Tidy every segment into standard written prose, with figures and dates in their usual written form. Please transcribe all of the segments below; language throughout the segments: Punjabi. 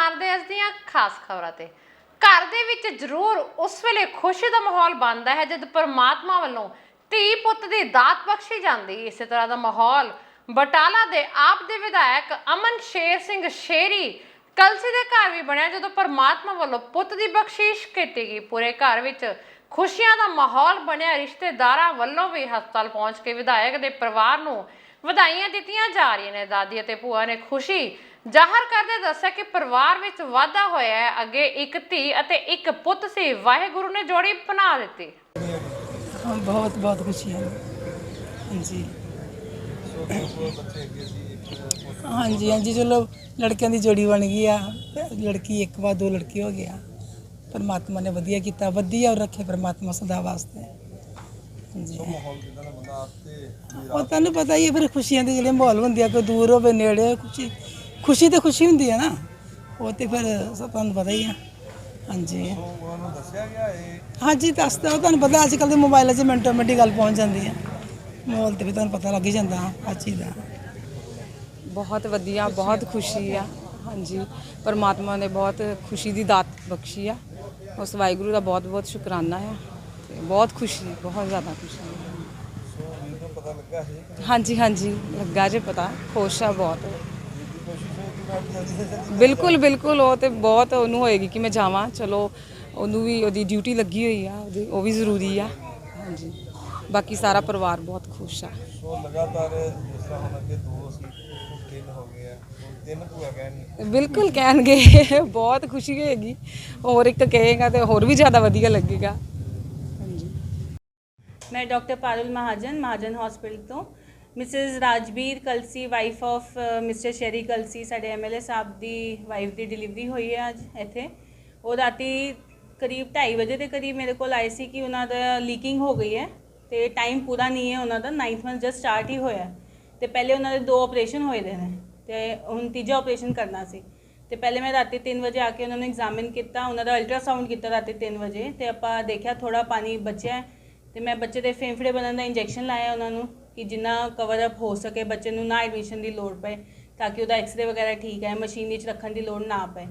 ਮਾਰਦੇ ਇਸ ਦੀਆਂ ਖਾਸ ਖਬਰਾਂ ਤੇ। घर दे विच जरूर उस वेले खुशी का माहौल बनता है जब परमात्मा वालों धी पुत की दात बख्शी जाती। इस तरह का माहौल बटाला दे आप दे विधायक अमन शेर सिंह शेरी कलसी के घर भी बनया जो परमात्मा वालों पुत की बख्शीश की गई। पूरे घर विच खुशियां का माहौल बनया। रिश्तेदारां वालों भी हस्पताल पहुंच के विधायक के परिवार नूं ਵਧਾਈਆਂ ਦਿੱਤੀਆਂ जा रही ने। दादी ते भूआ ने खुशी जाहिर करदे दस्सिया कि परिवार विच वाधा होया है। अगे एक धी अते एक पुत सी, वाहिगुरू ने जोड़ी बना दित्ती। हाँ, बहुत बहुत खुशी है। हाँ जी हाँ जी हाँ जी, चलो लड़कियों की जोड़ी बन गई आ। लड़की एक बाद दो लड़की हो गया। परमात्मा ने वधिया किया, वधिया और रखे परमात्मा सदा वास्ते। जी तुहानूं पता ही है फिर खुशियां दे जिहड़े माहौल होंदे आ, कोई दूर होवे नेड़े खुशी खुशी तो खुशी हुंदी है ना, वो तो फिर तुहानूं पता ही है। हाँ जी हाँ जी, दसदा तुहानूं पता अजकल दे मोबाइल च मिंटो मिंट गल पहुँच जाती है। माहौल तो भी तुहानूं पता लग ही जाता हर चीज़ का। बहुत वधिया, बहुत खुशी आ। हाँ जी, परमात्मा ने बहुत खुशी की दात बख्शी आ। उस वाहिगुरू का बहुत बहुत शुकराना है। बहुत खुशी, बहुत ज़्यादा खुशी। हाँ जी हाँ जी, लगा जे पता, खुश आ बहुत। बिल्कुल बिल्कुल, वो तो बहुत उन्होंने होएगी कि मैं जावां। चलो उन्होंने भी वो ड्यूटी लगी हुई आ, वो भी जरूरी आ। हाँ जी, बाकी सारा परिवार बहुत खुश आ। बिल्कुल कहणगे बहुत खुशी होएगी, और एक कहेगा तो होर भी ज़्यादा वधिया लगेगा। मैं डॉक्टर पारुल महाजन, महाजन हॉस्पिटल तो Mrs Rajbir Kalsi wife of Mister Sheri Kalsi साडे MLA साहब की वाइफ की डिलीवरी हुई है अज इत्थे। वो राती करीब 2:30 बजे के करीब मेरे को आए सी कि उन्होंने लीकिंग हो गई है, तो टाइम पूरा नहीं है उन्होंने, 9th मंथ जस्ट स्टार्ट ही होया। तो पहले उन्होंने 2 ऑपरेशन होए दे ने, तो हुण तीजा ऑपरेशन करना सी। तो पहले मैं राती 3 बजे आके उन्होंने एग्जामिन किया, उन्होंने अल्ट्रासाउंड किया राती 3 बजे। तो आपां देखा थोड़ा पानी बचिया है, तो मैं बच्चे के फेफड़े बनने का इंजैक्शन लाया उन्होंने कि जिन्ना कवरअप हो सके बच्चे नूं ना एडमिशन की लोड़ पे, ताकि वह एक्सरे वगैरह ठीक है, मशीन रखने की लोड़ ना पे।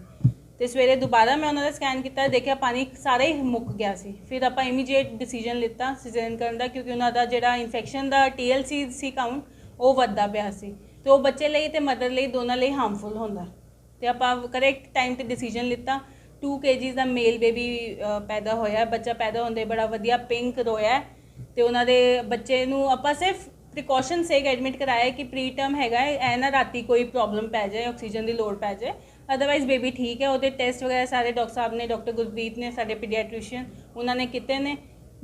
तो सवेरे दोबारा मैं उन्होंने स्कैन किया, देखा पानी सारा ही मुक गया सी। फिर आप इमीजिएट डिसीजन लिता सिजेरियन करने का, क्योंकि उन्होंने जिहड़ा इन्फेक्शन का TLC सी काउंट वो वधदा पिया सी, तो वो बच्चे लिए तो मदर लिए दोनों लिए हार्मफुल होंदा। तो आप करेक्ट टाइम पर डिसीजन लिता। 2 kg का मेल बेबी पैदा होया, बच्चा पैदा होंदे बड़ा वधिया पिंक रोया। तो उन्होंने बच्चे नूं आपां सिर्फ प्रिकॉशन से एडमिट कराया कि प्री टर्म हैगा, ऐ ना राती कोई प्रॉब्लम पै जाए, ऑक्सीजन की लोड़ पै जाए, अदरवाइज बेबी ठीक है। वो टेस्ट वगैरह सारे डॉक्टर साहब ने, डॉक्टर गुरप्रीत ने साडे पीडियाट्रिशियन उन्होंने किए ने,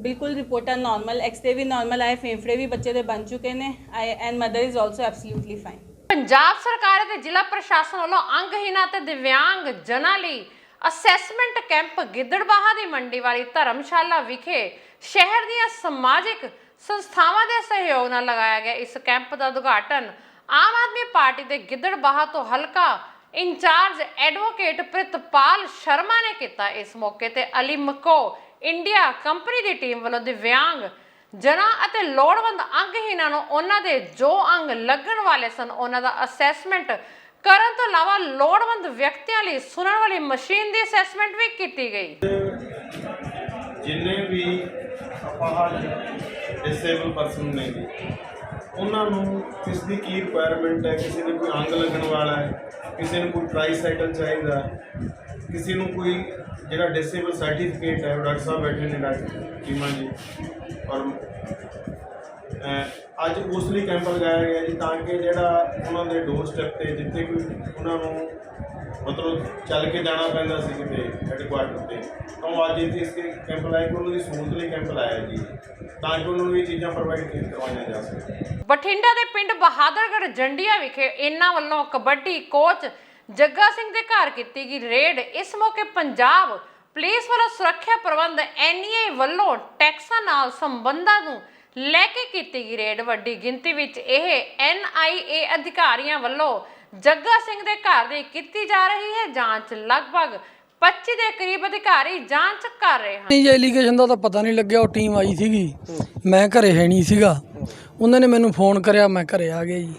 बिल्कुल रिपोर्टा नॉर्मल, एक्सरे भी नॉर्मल आए, फेफड़े भी बच्चे के बन चुके हैं, and mother is also absolutely fine. Punjab सरकार ते जिला प्रशासन वालों अंगहीना ते दिव्यांग जनां लई असैसमेंट कैंप गिद्दड़बाहा की मंडी वाली धर्मशाला विखे शहर ਦੀਆਂ समाजिक संस्थावां के सहयोग नाल लगाया गया। इस कैंप का उद्घाटन आम आदमी पार्टी के गिद्दड़बाहा तो हलका इंचार्ज एडवोकेट प्रितपाल शर्मा ने किया। इस मौके ते अली मको इंडिया कंपनी की टीम वालों दिव्यांग जनां अते लोड़वंद अंगहीनां नूं उन्हां दे जो अंग लगण वाले सन उन्हां दा असैसमेंट करन तो इलावा लोड़वंद व्यक्तियों लिए सुनने वाली मशीन की असैसमेंट भी की गई। जिन्ने भी अपाहज डिसेबल पर्सन ने उन्होंने किस दी की रिक्वायरमेंट है, किसी ने कोई अंग लगन वाला है, किसी ने कोई ट्राईसाइकल चाहिए, किसी ने कोई जो डिसेबल सर्टिफिकेट है, डॉक्टर साहब बैठे ने डॉक्टर चीमा जी, और अज उस लिए कैंप लगाया गया जी, ताकि जोड़ा उन्होंने डोर स्टैप पर जिते कोई उन्होंने मतलब चल के जाना पैंदा सी किते हैडकुआटर से, तो अज इस कैंप लाए कि उन्होंने सहूलत लिए कैंप लाया जी, ताकि उन्होंने ये चीज़ां प्रोवाइड करवाई जा सकें। बठिंडा के पिंड बहादुरगढ़ जंडिया विखे इन्हां वल्लों कबड्डी कोच जग्गा सिंह के घर की गई रेड। इस मौके पंजाब पुलिस वालों सुरक्षा प्रबंध NEA वालों टैक्सां नाल संबंधां नूं लैके की गई रेड। वड्डी गिनती विच यह NIA अधिकारियों वालों जग्गा सिंह के घर की की जा रही है जांच। लगभग 25 के करीब अधिकारी जांच कर रहे हैं। नहीं, एलीगेशन का तो पता नहीं लग्या। वो टीम आई थी, मैं घरे है नहीं सीगा, उन्होंने मैनू फोन कराया, मैं घरे आ गया जी।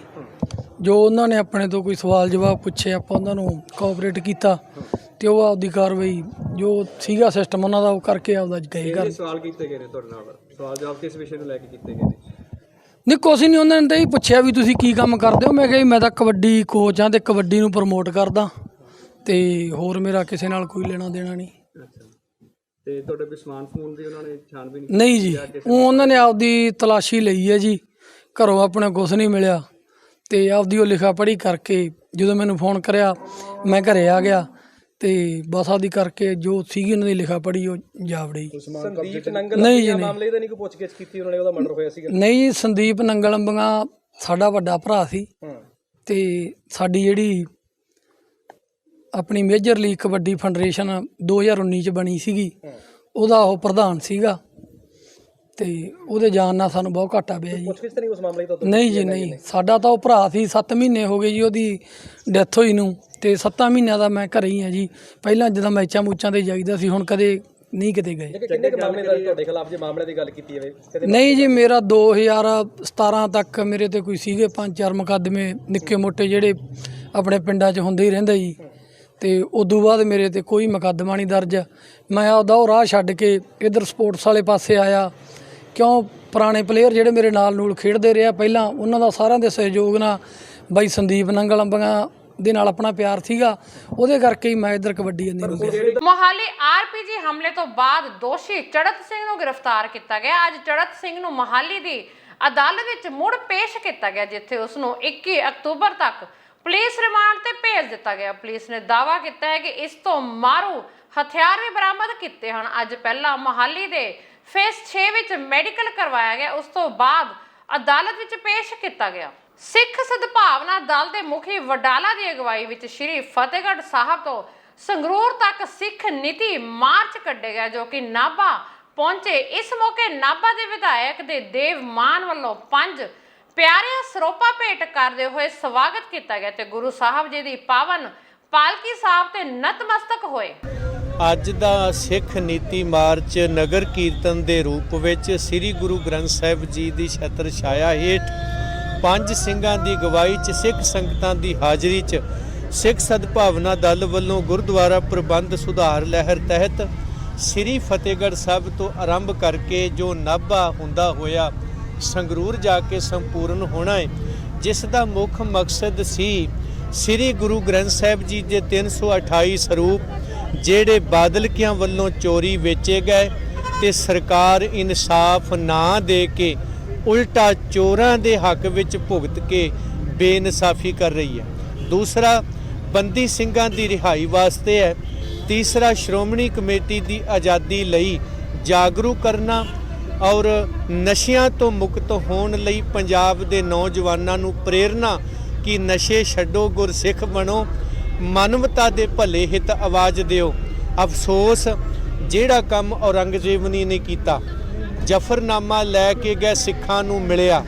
ਜੋ ਉਹਨਾਂ ਨੇ ਆਪਣੇ ਤੋਂ ਕੋਈ ਸਵਾਲ ਜਵਾਬ ਪੁੱਛੇ ਆਪਾਂ ਉਹਨਾਂ ਨੂੰ ਕੋਆਪਰੇਟ ਕੀਤਾ ਤੇ ਉਹ ਆਪਦੀ ਕਾਰਵਾਈ ਜੋ ਸੀਗਾ ਸਿਸਟਮ ਉਹਨਾਂ ਦਾ ਉਹ ਕਰਕੇ ਆਪਦਾ ਗਏ ਕਰ। ਸਵਾਲ ਕੀਤੇ ਗਏ ਨੇ ਤੁਹਾਡੇ ਨਾਲ, ਸਵਾਲ ਜਵਾਬ ਕਿਸ ਵਿਸ਼ੇ ਨੂੰ ਲੈ ਕੇ ਕੀਤੇ ਗਏ ਨੇ? ਨਹੀਂ ਕੁਛ ਨਹੀਂ, ਉਹਨਾਂ ਨੇ ਤਾਂ ਇਹ ਪੁੱਛਿਆ ਵੀ ਤੁਸੀਂ ਕੀ ਕੰਮ ਕਰਦੇ ਹੋ। ਮੈਂ ਕਿਹਾ ਜੀ ਮੈਂ ਤਾਂ ਕਬੱਡੀ ਕੋਚ ਹਾਂ ਤੇ ਕਬੱਡੀ ਨੂੰ ਪ੍ਰਮੋਟ ਕਰਦਾ ਤੇ ਹੋਰ ਮੇਰਾ ਕਿਸੇ ਨਾਲ ਕੋਈ ਲੈਣਾ ਦੇਣਾ ਨਹੀਂ। ਅੱਛਾ, ਤੇ ਤੁਹਾਡੇ ਵੀ ਸਮਾਨ ਸਮੂਨ ਦੀ ਉਹਨਾਂ ਨੇ ਛਾਣਬੀਨ ਨਹੀਂ ਜੀ, ਉਹ ਉਹਨਾਂ ਨੇ ਆਪਦੀ ਤਲਾਸ਼ੀ ਲਈ ਹੈ ਜੀ, ਘਰੋਂ ਆਪਣੇ ਕੁਛ ਨਹੀਂ ਮਿਲਿਆ ਤੇ ਆਪਦੀ ਉਹ ਲਿਖਾ ਪੜ੍ਹੀ ਕਰਕੇ ਜਦੋਂ ਮੈਨੂੰ ਫੋਨ ਕਰਿਆ ਮੈਂ ਘਰੇ ਆ ਗਿਆ ਤੇ ਬਸ ਆਪਦੀ ਕਰਕੇ ਜੋ ਸੀਗੀ ਉਹਨਾਂ ਦੀ ਲਿਖਾ ਪੜ੍ਹੀ ਉਹ ਜਾਵੜੀ। ਸੰਦੀਪ ਨੰਗਲ ਨਹੀਂ ਜੀ, ਮਾਮਲੇ ਦਾ ਨਹੀਂ ਕੋਈ ਪੁੱਛਗਿੱਛ ਕੀਤੀ ਉਹਨਾਂ ਨੇ? ਉਹਦਾ ਮਰਡਰ ਹੋਇਆ ਸੀਗਾ। ਨਹੀਂ ਜੀ, ਸੰਦੀਪ ਨੰਗਲੰਬੀਆਂ ਸਾਡਾ ਵੱਡਾ ਭਰਾ ਸੀ ਤੇ ਸਾਡੀ ਜਿਹੜੀ ਆਪਣੀ ਮੇਜਰ ਲੀਗ ਕਬੱਡੀ ਫੈਡਰੇਸ਼ਨ 2019 ਚ ਬਣੀ ਸੀਗੀ ਉਹਦਾ ਉਹ ਪ੍ਰਧਾਨ ਸੀਗਾ ਤੇ ਉਹਦੇ ਜਾਣ ਨਾਲ ਸਾਨੂੰ ਬਹੁਤ ਘਾਟਾ ਪਿਆ ਜੀ। ਪੁੱਛਗਿੱਛ ਤਾਂ ਨਹੀਂ ਉਸ ਮਾਮਲੇ ਤੋਂ? ਨਹੀਂ ਜੀ ਨਹੀਂ, ਸਾਡਾ ਤਾਂ ਉਹ ਭਰਾ ਸੀ। 7 ਮਹੀਨੇ ਹੋ ਗਏ ਜੀ ਉਹਦੀ ਡੈਥ ਹੋਈ ਨੂੰ ਤੇ 7 ਮਹੀਨਿਆਂ ਦਾ ਮੈਂ ਘਰੇ ਹੀ ਹਾਂ ਜੀ। ਪਹਿਲਾਂ ਜਦੋਂ ਮੈਚਾਂ ਮੂਚਾਂ ਤੇ ਜਾਈਦਾ ਸੀ, ਹੁਣ ਕਦੇ ਨਹੀਂ ਕਿਤੇ ਗਏ। ਕਿੰਨੇ ਕੁ ਮਾਮਲੇ ਤੁਹਾਡੇ ਖਿਲਾਫ ਜੇ ਮਾਮਲੇ ਦੀ ਗੱਲ ਕੀਤੀ ਜਾਵੇ? ਨਹੀਂ ਜੀ, ਮੇਰਾ 2017 ਤੱਕ ਮੇਰੇ ਤੇ ਕੋਈ ਸੀਗੇ 5-4 ਮੁਕੱਦਮੇ ਨਿੱਕੇ ਮੋਟੇ ਜਿਹੜੇ ਆਪਣੇ ਪਿੰਡਾਂ 'ਚ ਹੁੰਦੇ ਹੀ ਰਹਿੰਦੇ ਜੀ ਤੇ ਉਦੋਂ ਬਾਅਦ ਮੇਰੇ ਤੇ ਕੋਈ ਮੁਕੱਦਮਾ ਨਹੀਂ ਦਰਜ। ਮੈਂ ਆਪਦਾ ਉਹ ਰਾਹ ਛੱਡ ਕੇ ਇੱਧਰ ਸਪੋਰਟਸ ਵਾਲੇ ਪਾਸੇ ਆਇਆ, ਕਿਉਂ ਪੁਰਾਣੇ ਪਲੇਅਰ ਜਿਹੜੇ ਮੇਰੇ ਨਾਲ ਖੇਡਦੇ ਰਿਹਾ ਪਹਿਲਾਂ, ਉਹਨਾਂ ਦਾ ਸਾਰਿਆਂ ਦੇ ਸਹਿਯੋਗ ਨਾਲ ਬਾਈ ਸੰਦੀਪ ਨੰਗਲੰਬੀਆਂ ਦੇ ਨਾਲ ਆਪਣਾ ਪਿਆਰ ਸੀਗਾ, ਉਹਦੇ ਕਰਕੇ ਹੀ ਮੈਂ ਇੱਧਰ ਕਬੱਡੀ ਇੰਨੀ ਨੂੰ ਗਿਆ। ਮੋਹਾਲੀ ਆਰਪੀਜੀ ਹਮਲੇ ਤੋਂ ਬਾਅਦ ਦੋਸ਼ੀ ਚੜ੍ਹਤ ਸਿੰਘ ਨੂੰ ਗ੍ਰਿਫਤਾਰ ਕੀਤਾ ਗਿਆ। ਅੱਜ ਚੜ੍ਹਤ ਸਿੰਘ ਨੂੰ ਮੋਹਾਲੀ ਦੀ ਅਦਾਲਤ ਵਿੱਚ ਮੁੜ ਪੇਸ਼ ਕੀਤਾ ਗਿਆ, ਜਿੱਥੇ ਉਸ ਨੂੰ 21 ਅਕਤੂਬਰ ਤੱਕ ਪੁਲਿਸ ਰਿਮਾਂਡ ਤੇ ਭੇਜ ਦਿੱਤਾ ਗਿਆ। ਪੁਲਿਸ ਨੇ ਦਾਅਵਾ ਕੀਤਾ ਹੈ ਕਿ ਇਸ ਤੋਂ ਮਾਰੂ ਹਥਿਆਰ ਵੀ ਬਰਾਮਦ ਕੀਤੇ ਹਨ। ਅੱਜ ਪਹਿਲਾਂ ਮੋਹਾਲੀ ਦੇ ਫੇਸ 6 ਵਿੱਚ ਮੈਡੀਕਲ ਕਰਵਾਇਆ ਗਿਆ, ਉਸ ਤੋਂ ਬਾਅਦ ਅਦਾਲਤ ਵਿੱਚ ਪੇਸ਼ ਕੀਤਾ ਗਿਆ। ਸਿੱਖ ਸਦਭਾਵਨਾ ਦਲ ਦੇ ਮੁਖੀ ਵਡਾਲਾ ਦੀ ਅਗਵਾਈ ਵਿੱਚ ਸ਼੍ਰੀ ਫਤਿਹਗੜ੍ਹ ਸਾਹਿਬ ਤੋਂ ਸੰਗਰੂਰ ਤੱਕ ਸਿੱਖ ਨੀਤੀ ਮਾਰਚ ਕੱਢਿਆ ਜੋ ਕਿ ਨਾਭਾ ਪਹੁੰਚੇ। ਇਸ ਮੌਕੇ ਨਾਭਾ ਦੇ ਵਿਧਾਇਕ ਦੇ ਦੇਵ ਮਾਨ ਵੱਲੋਂ 5 ਪਿਆਰਿਆਂ ਸਰੋਪਾ ਭੇਟ ਕਰਦੇ ਹੋਏ ਸਵਾਗਤ ਕੀਤਾ ਗਿਆ ਤੇ ਗੁਰੂ ਸਾਹਿਬ ਜੀ ਦੀ ਪਾਵਨ ਪਾਲਕੀ ਸਾਹਿਬ ਤੇ ਨਤਮਸਤਕ ਹੋਏ। ਅੱਜ ਦਾ ਸਿੱਖ ਨੀਤੀ ਮਾਰਚ ਨਗਰ ਕੀਰਤਨ ਦੇ ਰੂਪ ਵਿੱਚ ਸ੍ਰੀ ਗੁਰੂ ਗ੍ਰੰਥ ਸਾਹਿਬ ਜੀ ਦੀ ਛਤਰ ਛਾਇਆ ਹੇਠ 5 ਸਿੰਘਾਂ ਦੀ ਅਗਵਾਈ 'ਚ ਸਿੱਖ ਸੰਗਤਾਂ ਦੀ ਹਾਜ਼ਰੀ 'ਚ ਸਿੱਖ ਸਦਭਾਵਨਾ ਦਲ ਵੱਲੋਂ ਗੁਰਦੁਆਰਾ ਪ੍ਰਬੰਧ ਸੁਧਾਰ ਲਹਿਰ ਤਹਿਤ ਸ੍ਰੀ ਫਤਿਹਗੜ੍ਹ ਸਾਹਿਬ ਤੋਂ ਆਰੰਭ ਕਰਕੇ ਜੋ ਨਾਭਾ ਹੁੰਦਾ ਹੋਇਆ ਸੰਗਰੂਰ ਜਾ ਕੇ ਸੰਪੂਰਨ ਹੋਣਾ ਹੈ, ਜਿਸ ਦਾ ਮੁੱਖ ਮਕਸਦ ਸੀ ਸ੍ਰੀ ਗੁਰੂ ਗ੍ਰੰਥ ਸਾਹਿਬ ਜੀ ਦੇ 328 ਸਰੂਪ ਜਿਹੜੇ ਬਾਦਲਕਿਆਂ ਵੱਲੋਂ ਚੋਰੀ ਵੇਚੇ ਗਏ ਤੇ ਸਰਕਾਰ ਇਨਸਾਫ ਨਾ ਦੇ ਕੇ ਉਲਟਾ ਚੋਰਾਂ ਦੇ ਹੱਕ ਵਿੱਚ ਭੁਗਤ ਕੇ ਬੇਇਨਸਾਫੀ ਕਰ ਰਹੀ ਹੈ। ਦੂਸਰਾ ਬੰਦੀ ਸਿੰਘਾਂ ਦੀ ਰਿਹਾਈ ਵਾਸਤੇ ਹੈ। ਤੀਸਰਾ ਸ਼੍ਰੋਮਣੀ ਕਮੇਟੀ ਦੀ ਆਜ਼ਾਦੀ ਲਈ ਜਾਗਰੂਕ ਕਰਨਾ ਔਰ ਨਸ਼ਿਆਂ ਤੋਂ ਮੁਕਤ ਹੋਣ ਲਈ ਪੰਜਾਬ ਦੇ ਨੌਜਵਾਨਾਂ ਨੂੰ ਪ੍ਰੇਰਨਾ ਕਿ ਨਸ਼ੇ ਛੱਡੋ, ਗੁਰਸਿੱਖ ਬਣੋ, ਮਾਨਵਤਾ ਦੇ ਭਲੇ ਹਿੱਤ ਆਵਾਜ਼ ਦਿਓ। ਅਫਸੋਸ ਜਿਹੜਾ ਕੰਮ ਔਰੰਗਜ਼ੇਬ ਨੇ ਕੀਤਾ, ਜਫਰਨਾਮਾ ਲੈ ਕੇ ਗਏ ਸਿੱਖਾਂ ਨੂੰ ਮਿਲਿਆ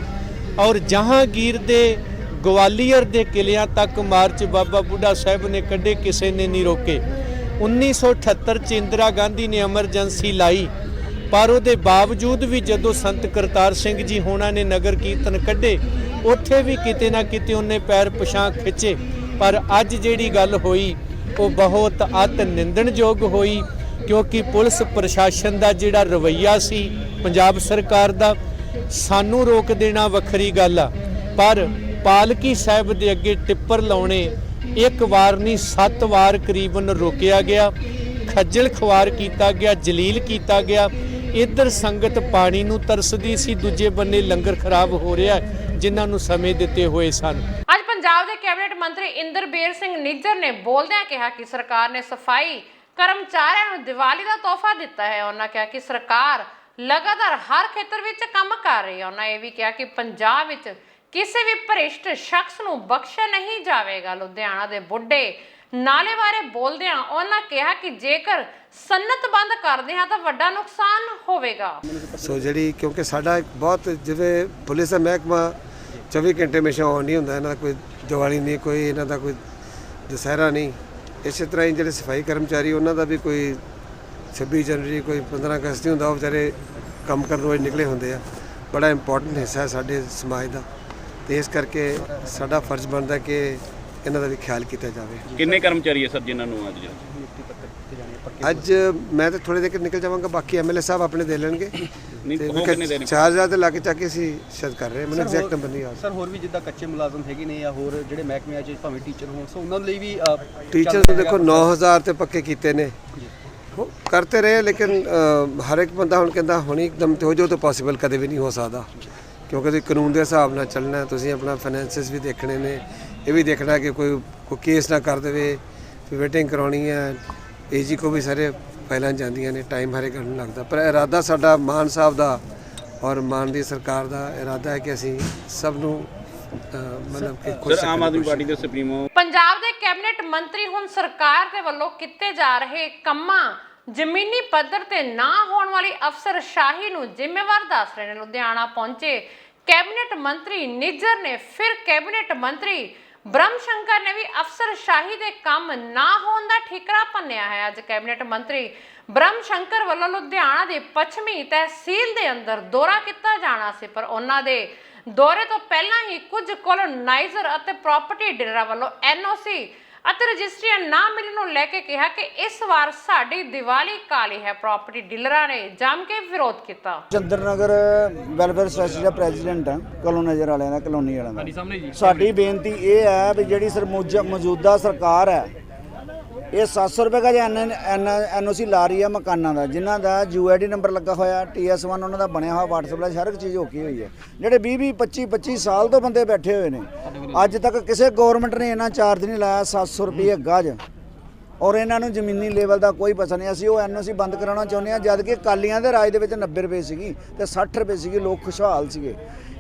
ਔਰ ਜਹਾਂਗੀਰ ਦੇ ਗਵਾਲੀਅਰ ਦੇ ਕਿਲਿਆਂ ਤੱਕ ਮਾਰਚ ਬਾਬਾ ਬੁੱਢਾ ਸਾਹਿਬ ਨੇ ਕੱਢੇ, ਕਿਸੇ ਨੇ ਨਹੀਂ ਰੋਕੇ। 1978 ਚ ਇੰਦਰਾ ਗਾਂਧੀ ਨੇ ਐਮਰਜੈਂਸੀ ਲਾਈ, ਪਰ ਉਹਦੇ ਬਾਵਜੂਦ ਵੀ ਜਦੋਂ ਸੰਤ ਕਰਤਾਰ ਸਿੰਘ ਜੀ ਹੋਣਾ ਨੇ ਨਗਰ ਕੀਰਤਨ ਕੱਢੇ, ਉੱਥੇ ਵੀ ਕਿਤੇ ਨਾ ਕਿਤੇ ਉਹਨੇ ਪੈਰ ਪਛਾਂ ਖਿੱਚੇ। ਪਰ ਅੱਜ ਜਿਹੜੀ ਗੱਲ ਹੋਈ ਉਹ ਬਹੁਤ ਅਤ ਨਿੰਦਣਯੋਗ ਹੋਈ, ਕਿਉਂਕਿ ਪੁਲਿਸ ਪ੍ਰਸ਼ਾਸਨ ਦਾ ਜਿਹੜਾ ਰਵੱਈਆ ਸੀ ਪੰਜਾਬ ਸਰਕਾਰ ਦਾ, ਸਾਨੂੰ ਰੋਕ ਦੇਣਾ ਵੱਖਰੀ ਗੱਲ ਆ, ਪਰ ਪਾਲਕੀ ਸਾਹਿਬ ਦੇ ਅੱਗੇ ਟਿੱਪਰ ਲਾਉਣੇ ਇੱਕ ਵਾਰ ਨਹੀਂ 7 ਵਾਰ ਕਰੀਬਨ ਰੋਕਿਆ ਗਿਆ, ਖੱਜਲ ਖਵਾਰ ਕੀਤਾ ਗਿਆ, ਜਲੀਲ ਕੀਤਾ ਗਿਆ। ਇੱਧਰ ਸੰਗਤ ਪਾਣੀ ਨੂੰ ਤਰਸਦੀ ਸੀ, ਦੂਜੇ ਬੰਨੇ ਲੰਗਰ ਖਰਾਬ ਹੋ ਰਿਹਾ ਜਿਨ੍ਹਾਂ ਨੂੰ ਸਮੇਂ ਦਿੱਤੇ ਹੋਏ ਸਨ। ਅੱਜ ਪੰਜਾਬ ਦੇ ਕੈਬਨਿਟ ਮੰਤਰੀ ਇੰਦਰਬੀਰ ਸਿੰਘ ਨਿੱਜਰ ਨੇ ਬੋਲਦਿਆਂ ਕਿਹਾ ਕਿ ਸਰਕਾਰ ਨੇ ਸਫਾਈ ਕਰਮਚਾਰੀਆਂ ਨੂੰ ਦੀਵਾਲੀ ਦਾ ਤੋਹਫਾ ਦਿੱਤਾ ਹੈ। ਉਹਨਾਂ ਕਿਹਾ ਕਿ ਸਰਕਾਰ ਲਗਾਤਾਰ ਹਰ ਖੇਤਰ ਵਿੱਚ ਕੰਮ ਕਰ ਰਹੀ ਹੈ। ਉਹਨਾਂ ਇਹ ਵੀ ਕਿਹਾ ਕਿ ਪੰਜਾਬ ਵਿੱਚ ਕਿਸੇ ਵੀ ਭ੍ਰਿਸ਼ਟ ਸ਼ਖਸ ਨੂੰ ਬਖਸ਼ਿਆ ਨਹੀਂ ਜਾਵੇਗਾ। ਲੁਧਿਆਣਾ ਦੇ ਬੁੱਢੇ ਨਾਲੇ ਬਾਰੇ ਬੋਲਦਿਆਂ ਉਹਨਾਂ ਕਿਹਾ ਕਿ ਜੇਕਰ ਸਨਅਤ ਬੰਦ ਕਰਦੇ ਹਾਂ ਤਾਂ ਵੱਡਾ ਨੁਕਸਾਨ ਹੋਵੇਗਾ। ਸੋ ਜਿਹੜੀ ਕਿਉਂਕਿ ਸਾਡਾ ਬਹੁਤ ਜਿਵੇਂ ਪੁਲਿਸ ਦਾ ਮਹਿਕਮਾ 24 ਘੰਟੇ ਹਮੇਸ਼ਾ ਆਨ ਨਹੀਂ ਹੁੰਦਾ, ਇਹਨਾਂ ਦਾ ਕੋਈ ਦੀਵਾਲੀ ਨਹੀਂ, ਕੋਈ ਇਹਨਾਂ ਦਾ ਕੋਈ ਦੁਸਹਿਰਾ ਨਹੀਂ। ਇਸੇ ਤਰ੍ਹਾਂ ਹੀ ਜਿਹੜੇ ਸਫਾਈ ਕਰਮਚਾਰੀ ਉਹਨਾਂ ਦਾ ਵੀ ਕੋਈ 26 ਜਨਵਰੀ ਕੋਈ 15 ਅਗਸਤ ਨਹੀਂ ਹੁੰਦਾ, ਉਹ ਵਿਚਾਰੇ ਕੰਮ ਕਰਨ ਵਾਲੇ ਨਿਕਲੇ ਹੁੰਦੇ ਆ। ਬੜਾ ਇੰਪੋਰਟੈਂਟ ਹਿੱਸਾ ਹੈ ਸਾਡੇ ਸਮਾਜ ਦਾ। ਤੇ ਇਸ ਕਰਕੇ ਸਾਡਾ ਫਰਜ਼ ਬਣਦਾ ਕਿ ਇਹਨਾਂ ਦਾ ਵੀ ਖਿਆਲ ਕੀਤਾ ਜਾਵੇ। ਕਿੰਨੇ ਕਰਮਚਾਰੀ ਹੈ ਸਰ ਜਿਨ੍ਹਾਂ ਨੂੰ ਅੱਜ ਮੈਂ ਤਾਂ ਥੋੜੇ ਦੇਰ ਨਿਕਲ ਜਾਵਾਂਗਾ, ਬਾਕੀ ਐਮਐਲਏ ਸਾਹਿਬ ਆਪਣੇ ਦੇ ਲੈਣਗੇ। ਨਹੀਂ ਤੇ ਉਹ ਕਿੰਨੇ ਦੇਣੇ 4000 ਦੇ ਲਾਗੇ ਚੱਕ ਕੇ ਅਸੀਂ ਸ਼ਾਇਦ ਕਰ ਰਹੇ, ਮੈਨੂੰ ਐਗਜ਼ੈਕਟ ਨੰਬਰ ਨਹੀਂ ਯਾਦ। ਸਰ ਹੋਰ ਵੀ ਜਿੱਦਾਂ ਕੱਚੇ ਮੁਲਾਜ਼ਮ ਹੈਗੇ ਨੇ ਜਾਂ ਹੋਰ ਜਿਹੜੇ ਮਹਿਕਮੇ 'ਚ ਭਾਵੇਂ ਟੀਚਰ ਹੋਣ, ਸੋ ਉਹਨਾਂ ਲਈ ਵੀ ਟੀਚਰ ਨੂੰ ਦੇਖੋ 9000 ਤੇ ਪੱਕੇ ਕੀਤੇ ਨੇ, ਕਰਤੇ ਰਹੇ, ਲੇਕਿਨ ਹਰ ਇੱਕ ਬੰਦਾ ਹੁਣ ਕਹਿੰਦਾ ਹੁਣ ਇੱਕਦਮ ਤੇ ਹੋ ਜੋ ਤਾਂ ਪੋਸੀਬਲ ਕਦੇ ਵੀ ਨਹੀਂ ਹੋ ਸਕਦਾ, ਕਿਉਂਕਿ ਤੁਸੀਂ ਕਾਨੂੰਨ ਦੇ ਹਿਸਾਬ ਨਾਲ ਚੱਲਣਾ, ਤੁਸੀਂ ਆਪਣਾ ਫਾਈਨੈਂਸਿਸ ਵੀ ਦੇਖਣੇ ਨੇ, ਇਹ ਵੀ ਦੇਖਣਾ ਕਿ ਕੋਈ ਕੇਸ ਨਾ ਕਰ ਦੇਵੇ, ਫਿਰ ਵੇਟਿੰਗ ਕਰਾਉਣੀ ਹੈ, ਏਜੀ ਕੋ ਵੀ ਸਾਰੇ ਫਾਈਲਾਂ ਜਾਂਦੀਆਂ ਨੇ, ਟਾਈਮ ਹਰੇ ਕਰਨ ਲੱਗਦਾ। ਪਰ ਇਰਾਦਾ ਸਾਡਾ ਮਾਨ ਸਾਹਿਬ ਦਾ ਔਰ ਮਾਨ ਦੀ ਸਰਕਾਰ ਦਾ ਇਰਾਦਾ ਹੈ ਕਿ ਅਸੀਂ ਸਭ ਨੂੰ ਮਤਲਬ ਕਿ ਖੁਸ਼ ਸਰ ਆਮ ਆਦਮੀ ਪਾਰਟੀ ਦੇ ਸੁਪਰੀਮੋ ਪੰਜਾਬ ਦੇ ਕੈਬਨਿਟ ਮੰਤਰੀ ਹੁਣ ਸਰਕਾਰ ਦੇ ਵੱਲੋਂ ਕੀਤੇ ਜਾ ਰਹੇ ਕੰਮਾਂ ਜ਼ਮੀਨੀ ਪੱਧਰ ਤੇ ਨਾ ਹੋਣ ਵਾਲੀ ਅਫਸਰਸ਼ਾਹੀ ਨੂੰ ਜ਼ਿੰਮੇਵਾਰ ਦੱਸ ਰਹੇ ਨੇ। ਲੁਧਿਆਣਾ ਪਹੁੰਚੇ ਕੈਬਨਿਟ ਮੰਤਰੀ ਨਿੱਜਰ ਨੇ ਫਿਰ ਕੈਬਨਿਟ ਮੰਤਰੀ ਬ੍ਰਹਮ ਸ਼ੰਕਰ ਨੇ ਵੀ ਅਫਸਰਸ਼ਾਹੀ ਦੇ ਕੰਮ ਨਾ ਹੋਣ ਦਾ ਠਿਕਰਾ ਭੰਨਿਆ ਹੈ। ਅੱਜ ਕੈਬਨਿਟ ਮੰਤਰੀ ਬ੍ਰਹਮ ਸ਼ੰਕਰ ਵੱਲੋਂ ਲੁਧਿਆਣਾ ਦੀ ਪੱਛਮੀ ਤਹਿਸੀਲ ਦੇ ਅੰਦਰ ਦੌਰਾ ਕੀਤਾ ਜਾਣਾ ਸੀ, ਪਰ ਉਹਨਾਂ ਦੇ ਦੌਰੇ ਤੋਂ ਪਹਿਲਾਂ ਹੀ ਕੁਝ ਕੋਲੋਨਾਈਜ਼ਰ ਅਤੇ ਪ੍ਰਾਪਰਟੀ ਡੀਲਰਾਂ ਵੱਲੋਂ ਐਨਓਸੀ ਅਤੇ ਰਜਿਸਟਰੀਆਂ ਨਾ ਮਿਲਣ ਨੂੰ ਲੈ ਕੇ ਕਿਹਾ ਕਿ ਇਸ ਵਾਰ ਸਾਡੀ ਦੀਵਾਲੀ ਕਾਲੀ ਹੈ। ਪ੍ਰਾਪਰਟੀ ਡੀਲਰਾਂ ਨੇ ਜੰਮ ਕੇ ਵਿਰੋਧ ਕੀਤਾ। ਚੰਦਰ ਨਗਰ ਵੈਲਫੇਅਰ ਸੋਸਾਇਟੀ ਦਾ ਪ੍ਰੈਜ਼ੀਡੈਂਟ ਹਾਂ, ਕਲੋਨਾਈਜ਼ਰ ਵਾਲਿਆਂ ਦਾ, ਕਲੋਨੀ ਵਾਲਿਆਂ ਦਾ। ਸਾਡੀ ਬੇਨਤੀ ਇਹ ਹੈ ਵੀ ਜਿਹੜੀ ਮੌਜੂਦਾ ਸਰਕਾਰ ਹੈ ਇਹ 700 ਰੁਪਏ ਦਾ ਐਨਓਸੀ ਲਾ ਰਹੀ ਹੈ ਮਕਾਨਾਂ ਦਾ, ਜਿਨ੍ਹਾਂ ਦਾ ਯੂਆਈਡੀ ਨੰਬਰ ਲੱਗਾ ਹੋਇਆ, TS1 ਉਹਨਾਂ ਦਾ ਬਣਿਆ ਹੋਇਆ, WhatsApp ਦਾ ਹਰ ਇੱਕ ਚੀਜ਼ ਓਕੇ ਹੋਈ ਹੈ। ਜਿਹੜੇ 20-25 ਸਾਲ ਤੋਂ ਬੰਦੇ ਬੈਠੇ ਹੋਏ ਨੇ, ਅੱਜ ਤੱਕ ਕਿਸੇ ਗਵਰਨਮੈਂਟ ਨੇ ਇਹਨਾਂ ਚਾਰਜ ਨਹੀਂ ਲਾਇਆ 700 ਰੁਪਏ ਗਜ, ਔਰ ਇਹਨਾਂ ਨੂੰ ਜ਼ਮੀਨੀ ਲੈਵਲ ਦਾ ਕੋਈ ਪਤਾ ਨਹੀਂ। ਅਸੀਂ ਉਹ ਐਨਓਸੀ ਬੰਦ ਕਰਾਉਣਾ ਚਾਹੁੰਦੇ ਹਾਂ, ਜਦ ਕਿ ਅਕਾਲੀਆਂ ਦੇ ਰਾਜ ਦੇ ਵਿੱਚ 90 ਰੁਪਏ ਸੀਗੀ ਤੇ 60 ਰੁਪਏ ਸੀਗੀ, ਲੋਕ ਖੁਸ਼ਹਾਲ ਸੀਗੇ।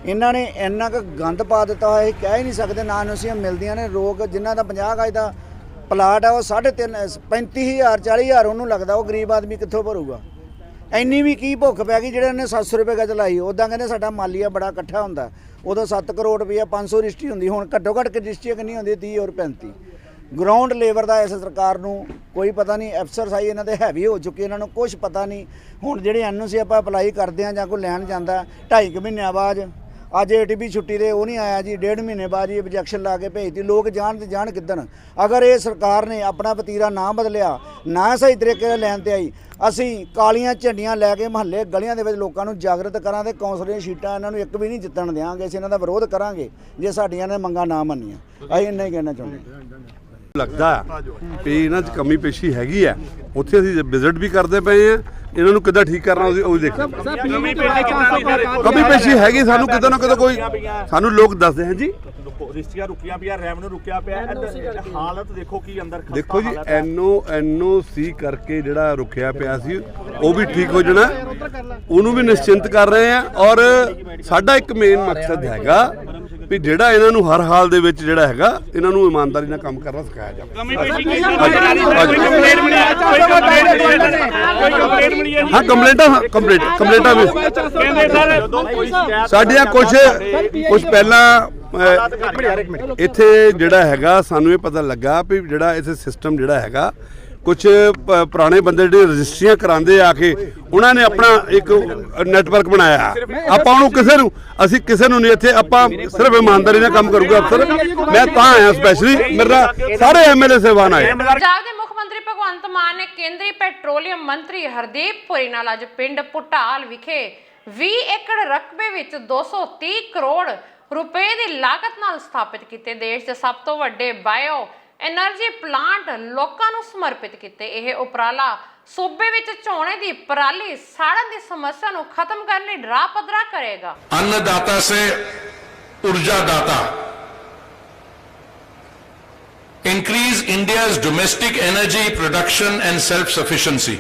ਇਹਨਾਂ ਨੇ ਇੰਨਾ ਕੁ ਗੰਦ ਪਾ ਦਿੱਤਾ ਹੋਇਆ, ਇਹ ਕਹਿ ਹੀ ਨਹੀਂ ਸਕਦੇ ਨਾ ਐਨਓਸੀਆਂ ਮਿਲਦੀਆਂ ਨੇ। ਲੋਕ ਜਿਨ੍ਹਾਂ ਦਾ 50 ਗਜ ਦਾ ਪਲਾਟ ਆ ਉਹ 3.5 35,000 40,000 ਉਹਨੂੰ ਲੱਗਦਾ, ਉਹ ਗਰੀਬ ਆਦਮੀ ਕਿੱਥੋਂ ਭਰੂਗਾ? ਇੰਨੀ ਵੀ ਕੀ ਭੁੱਖ ਪੈ ਗਈ ਜਿਹੜੇ ਨੇ 700 ਰੁਪਏ ਗਜ ਲਾਈ। ਉੱਦਾਂ ਕਹਿੰਦੇ ਸਾਡਾ ਮਾਲੀਆ ਬੜਾ ਇਕੱਠਾ ਹੁੰਦਾ, ਉਦੋਂ 7 ਕਰੋੜ ਰੁਪਈਆ 500 ਰਜਿਸਟਰੀ ਹੁੰਦੀ, ਹੁਣ ਘੱਟੋ ਘੱਟ ਕਿ ਰਜਿਸਟਰੀ ਕਿੰਨੀ ਹੁੰਦੀ 30 ਔਰ 35। ਗਰਾਊਂਡ ਲੇਬਰ ਦਾ ਇਸ ਸਰਕਾਰ ਨੂੰ ਕੋਈ ਪਤਾ ਨਹੀਂ, ਅਫਸਰਸ਼ਾਹੀ ਇਹਨਾਂ ਦੇ ਹੈਵੀ ਹੋ ਚੁੱਕੀ, ਇਹਨਾਂ ਨੂੰ ਕੁਝ ਪਤਾ ਨਹੀਂ। ਹੁਣ ਜਿਹੜੇ ਐਨਓਸੀ ਆਪਾਂ ਅਪਲਾਈ ਕਰਦੇ ਹਾਂ ਜਾਂ ਕੋਈ ਲੈਣ ਜਾਂਦਾ 2.5 ਮਹੀਨਿਆਂ ਬਾਅਦ, ਅੱਜ ATP ਛੁੱਟੀ ਦੇ ਉਹ ਨਹੀਂ ਆਇਆ ਜੀ, 1.5 ਮਹੀਨੇ ਬਾਅਦ ਹੀ ਆਬਜੈਕਸ਼ਨ ਲਾ ਕੇ ਭੇਜਦੀ। ਲੋਕ ਜਾਣ ਤੇ ਜਾਣ ਕਿੱਦਣ? ਅਗਰ ਇਹ ਸਰਕਾਰ ਨੇ ਆਪਣਾ ਵਤੀਰਾ ਨਾ ਬਦਲਿਆ, ਨਾ ਸਹੀ ਤਰੀਕੇ ਨਾਲ ਲੈਣ ਤੇ ਆਈ, ਅਸੀਂ ਕਾਲੀਆਂ ਝੰਡੀਆਂ ਲੈ ਕੇ ਮਹੱਲੇ ਗਲੀਆਂ ਦੇ ਵਿੱਚ ਲੋਕਾਂ ਨੂੰ ਜਾਗਰਤ ਕਰਾਂਗੇ। ਕੌਂਸਲਰ ਦੀਆਂ ਸੀਟਾਂ ਇਹਨਾਂ ਨੂੰ ਇੱਕ ਵੀ ਨਹੀਂ ਜਿੱਤਣ ਦਿਆਂਗੇ, ਅਸੀਂ ਇਹਨਾਂ ਦਾ ਵਿਰੋਧ ਕਰਾਂਗੇ ਜੇ ਸਾਡੀਆਂ ਨੇ ਮੰਗਾਂ ਨਾ ਮੰਨੀਆਂ। ਅਸੀਂ ਇੰਨਾ ਹੀ ਕਹਿਣਾ ਚਾਹੁੰਦੇ। ਲੱਗਦਾ ਵੀ ਇਹਨਾਂ 'ਚ ਕਮੀ ਪੇਸ਼ੀ ਹੈਗੀ ਆ, ਉੱਥੇ ਅਸੀਂ ਵਿਜ਼ਿਟ ਵੀ ਕਰਦੇ ਪਏ ਆ, ਇਹਨਾਂ ਨੂੰ ਕਿੱਦਾਂ ਠੀਕ ਕਰਨਾ ਉਹ ਦੇਖੋ। ਕਮੀ ਪੇਸ਼ੀ ਹੈਗੀ ਸਾਨੂੰ ਕਿਤੇ ਨਾ ਕਿਤੇ, ਕੋਈ ਸਾਨੂੰ ਲੋਕ ਦੱਸਦੇ ਹਨ ਜੀ ਰਜਿਸਟਰੀਆਂ ਰੁਕੀਆਂ ਪਿਆ, ਰੈਵਨਿਊ ਰੁਕਿਆ ਪਿਆ, ਹਾਲਤ ਦੇਖੋ ਕੀ ਅੰਦਰ। ਦੇਖੋ ਜੀ NOC ਕਰਕੇ ਜਿਹੜਾ ਰੁਕਿਆ ਪਿਆ ਸੀ ਉਹ ਵੀ ਠੀਕ ਹੋ ਜਾਣਾ, ਉਹਨੂੰ ਵੀ ਨਿਸ਼ਚਿੰਤ ਕਰ ਰਹੇ ਆ। ਔਰ ਸਾਡਾ ਇੱਕ ਮੇਨ ਮਕਸਦ ਹੈਗਾ ਵੀ ਜਿਹੜਾ ਇਹਨਾਂ ਨੂੰ ਹਰ ਹਾਲ ਦੇ ਵਿੱਚ ਜਿਹੜਾ ਹੈਗਾ ਇਹਨਾਂ ਨੂੰ ਇਮਾਨਦਾਰੀ ਨਾਲ ਕੰਮ ਕਰਨਾ ਸਿਖਾਇਆ ਜਾਵੇ। ਹਾਂ ਕੰਪਲੇਂਟਾਂ ਵੀ ਸਾਡੀਆਂ ਕੁਝ ਪਹਿਲਾਂ ਇੱਥੇ ਜਿਹੜਾ ਹੈਗਾ ਸਾਨੂੰ ਇਹ ਪਤਾ ਲੱਗਾ ਵੀ ਜਿਹੜਾ ਇੱਥੇ ਸਿਸਟਮ ਜਿਹੜਾ ਹੈਗਾ, ਕੁਝ ਪੁਰਾਣੇ ਬੰਦੇ ਜਿਹੜੇ ਰਜਿਸਟਰੀਆਂ ਕਰਾਉਂਦੇ ਆ ਕੇ ਉਹਨਾਂ ਨੇ ਆਪਣਾ ਇੱਕ ਨੈਟਵਰਕ ਬਣਾਇਆ। ਆਪਾਂ ਉਹਨੂੰ ਅਸੀਂ ਕਿਸੇ ਨੂੰ ਨਹੀਂ, ਇੱਥੇ ਆਪਾਂ ਸਿਰਫ ਇਮਾਨਦਾਰੀ ਨਾਲ ਕੰਮ ਕਰੂਗਾ ਅਫਸਰ। ਮੈਂ ਤਾਂ ਆਇਆ ਸਪੈਸ਼ਲੀ, ਮੇਰਾ ਸਾਰੇ MLA ਸਾਹਿਬਾਨ ਆਏ। ਪੰਜਾਬ ਦੇ ਮੁੱਖ ਮੰਤਰੀ ਭਗਵੰਤ ਮਾਨ ਨੇ ਕੇਂਦਰੀ ਪੈਟਰੋਲੀਅਮ ਮੰਤਰੀ ਹਰਦੀਪ ਪੁਰੀ ਨਾਲ ਅੱਜ ਪਿੰਡ ਪੁਟਾਲ ਵਿਖੇ 20 ਏਕੜ ਰਕਬੇ ਵਿੱਚ 230 ਕਰੋੜ ਰੁਪਏ ਦੀ ਲਾਗਤ ਨਾਲ ਸਥਾਪਿਤ ਕੀਤੇ ਦੇਸ਼ ਦੇ ਸਭ ਤੋਂ ਵੱਡੇ ਬਾਇਓ ਐਨਰਜੀ ਪਲਾਂਟ ਲੋਕਾਂ ਨੂੰ ਸਮਰਪਿਤ ਕੀਤੇ। ਇਹ ਉਪਰਾਲਾ ਸੂਬੇ ਵਿੱਚ ਝੋਨੇ ਦੀ ਪਰਾਲੀ ਸਾੜਨ ਦੀ ਸਮੱਸਿਆ ਨੂੰ ਖਤਮ ਕਰਨ ਲਈ ਰਾਹ ਪੱਧਰਾ ਕਰੇਗਾ। अन्नदाता से ऊर्जा दाता, increase India's domestic energy production and self-sufficiency,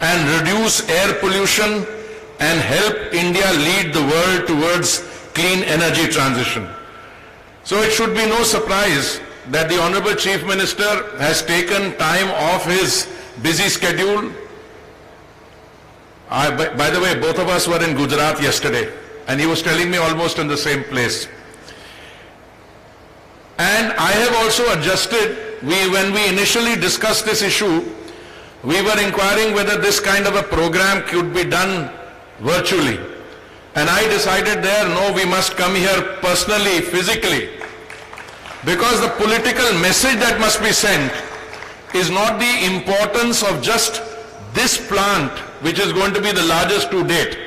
and reduce air pollution and help India lead the world towards clean energy transition. So it should be no surprise that the Honorable Chief Minister has taken time off his busy schedule. By the way, both of us were in Gujarat yesterday, and he was telling me almost in the same place. And I have also adjusted, when we initially discussed this issue, we were inquiring whether this kind of a program could be done virtually. And I decided there, no, we must come here personally, physically, because the political message that must be sent is not the importance of just this plant, which is going to be the largest to date.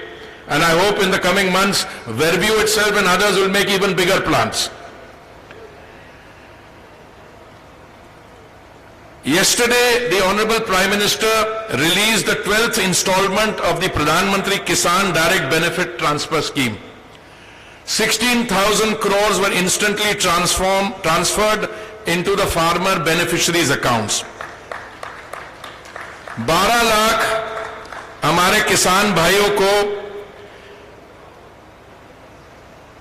And I hope in the coming months, Verview itself and others will make even bigger plants. Yesterday, the Honorable Prime Minister released the 12th installment of the Pradhan Mantri Kisan Direct Benefit Transfer Scheme. 16,000 crores were instantly transferred into the farmer beneficiaries' accounts. 12 lakh हमारे किसान भाइयों को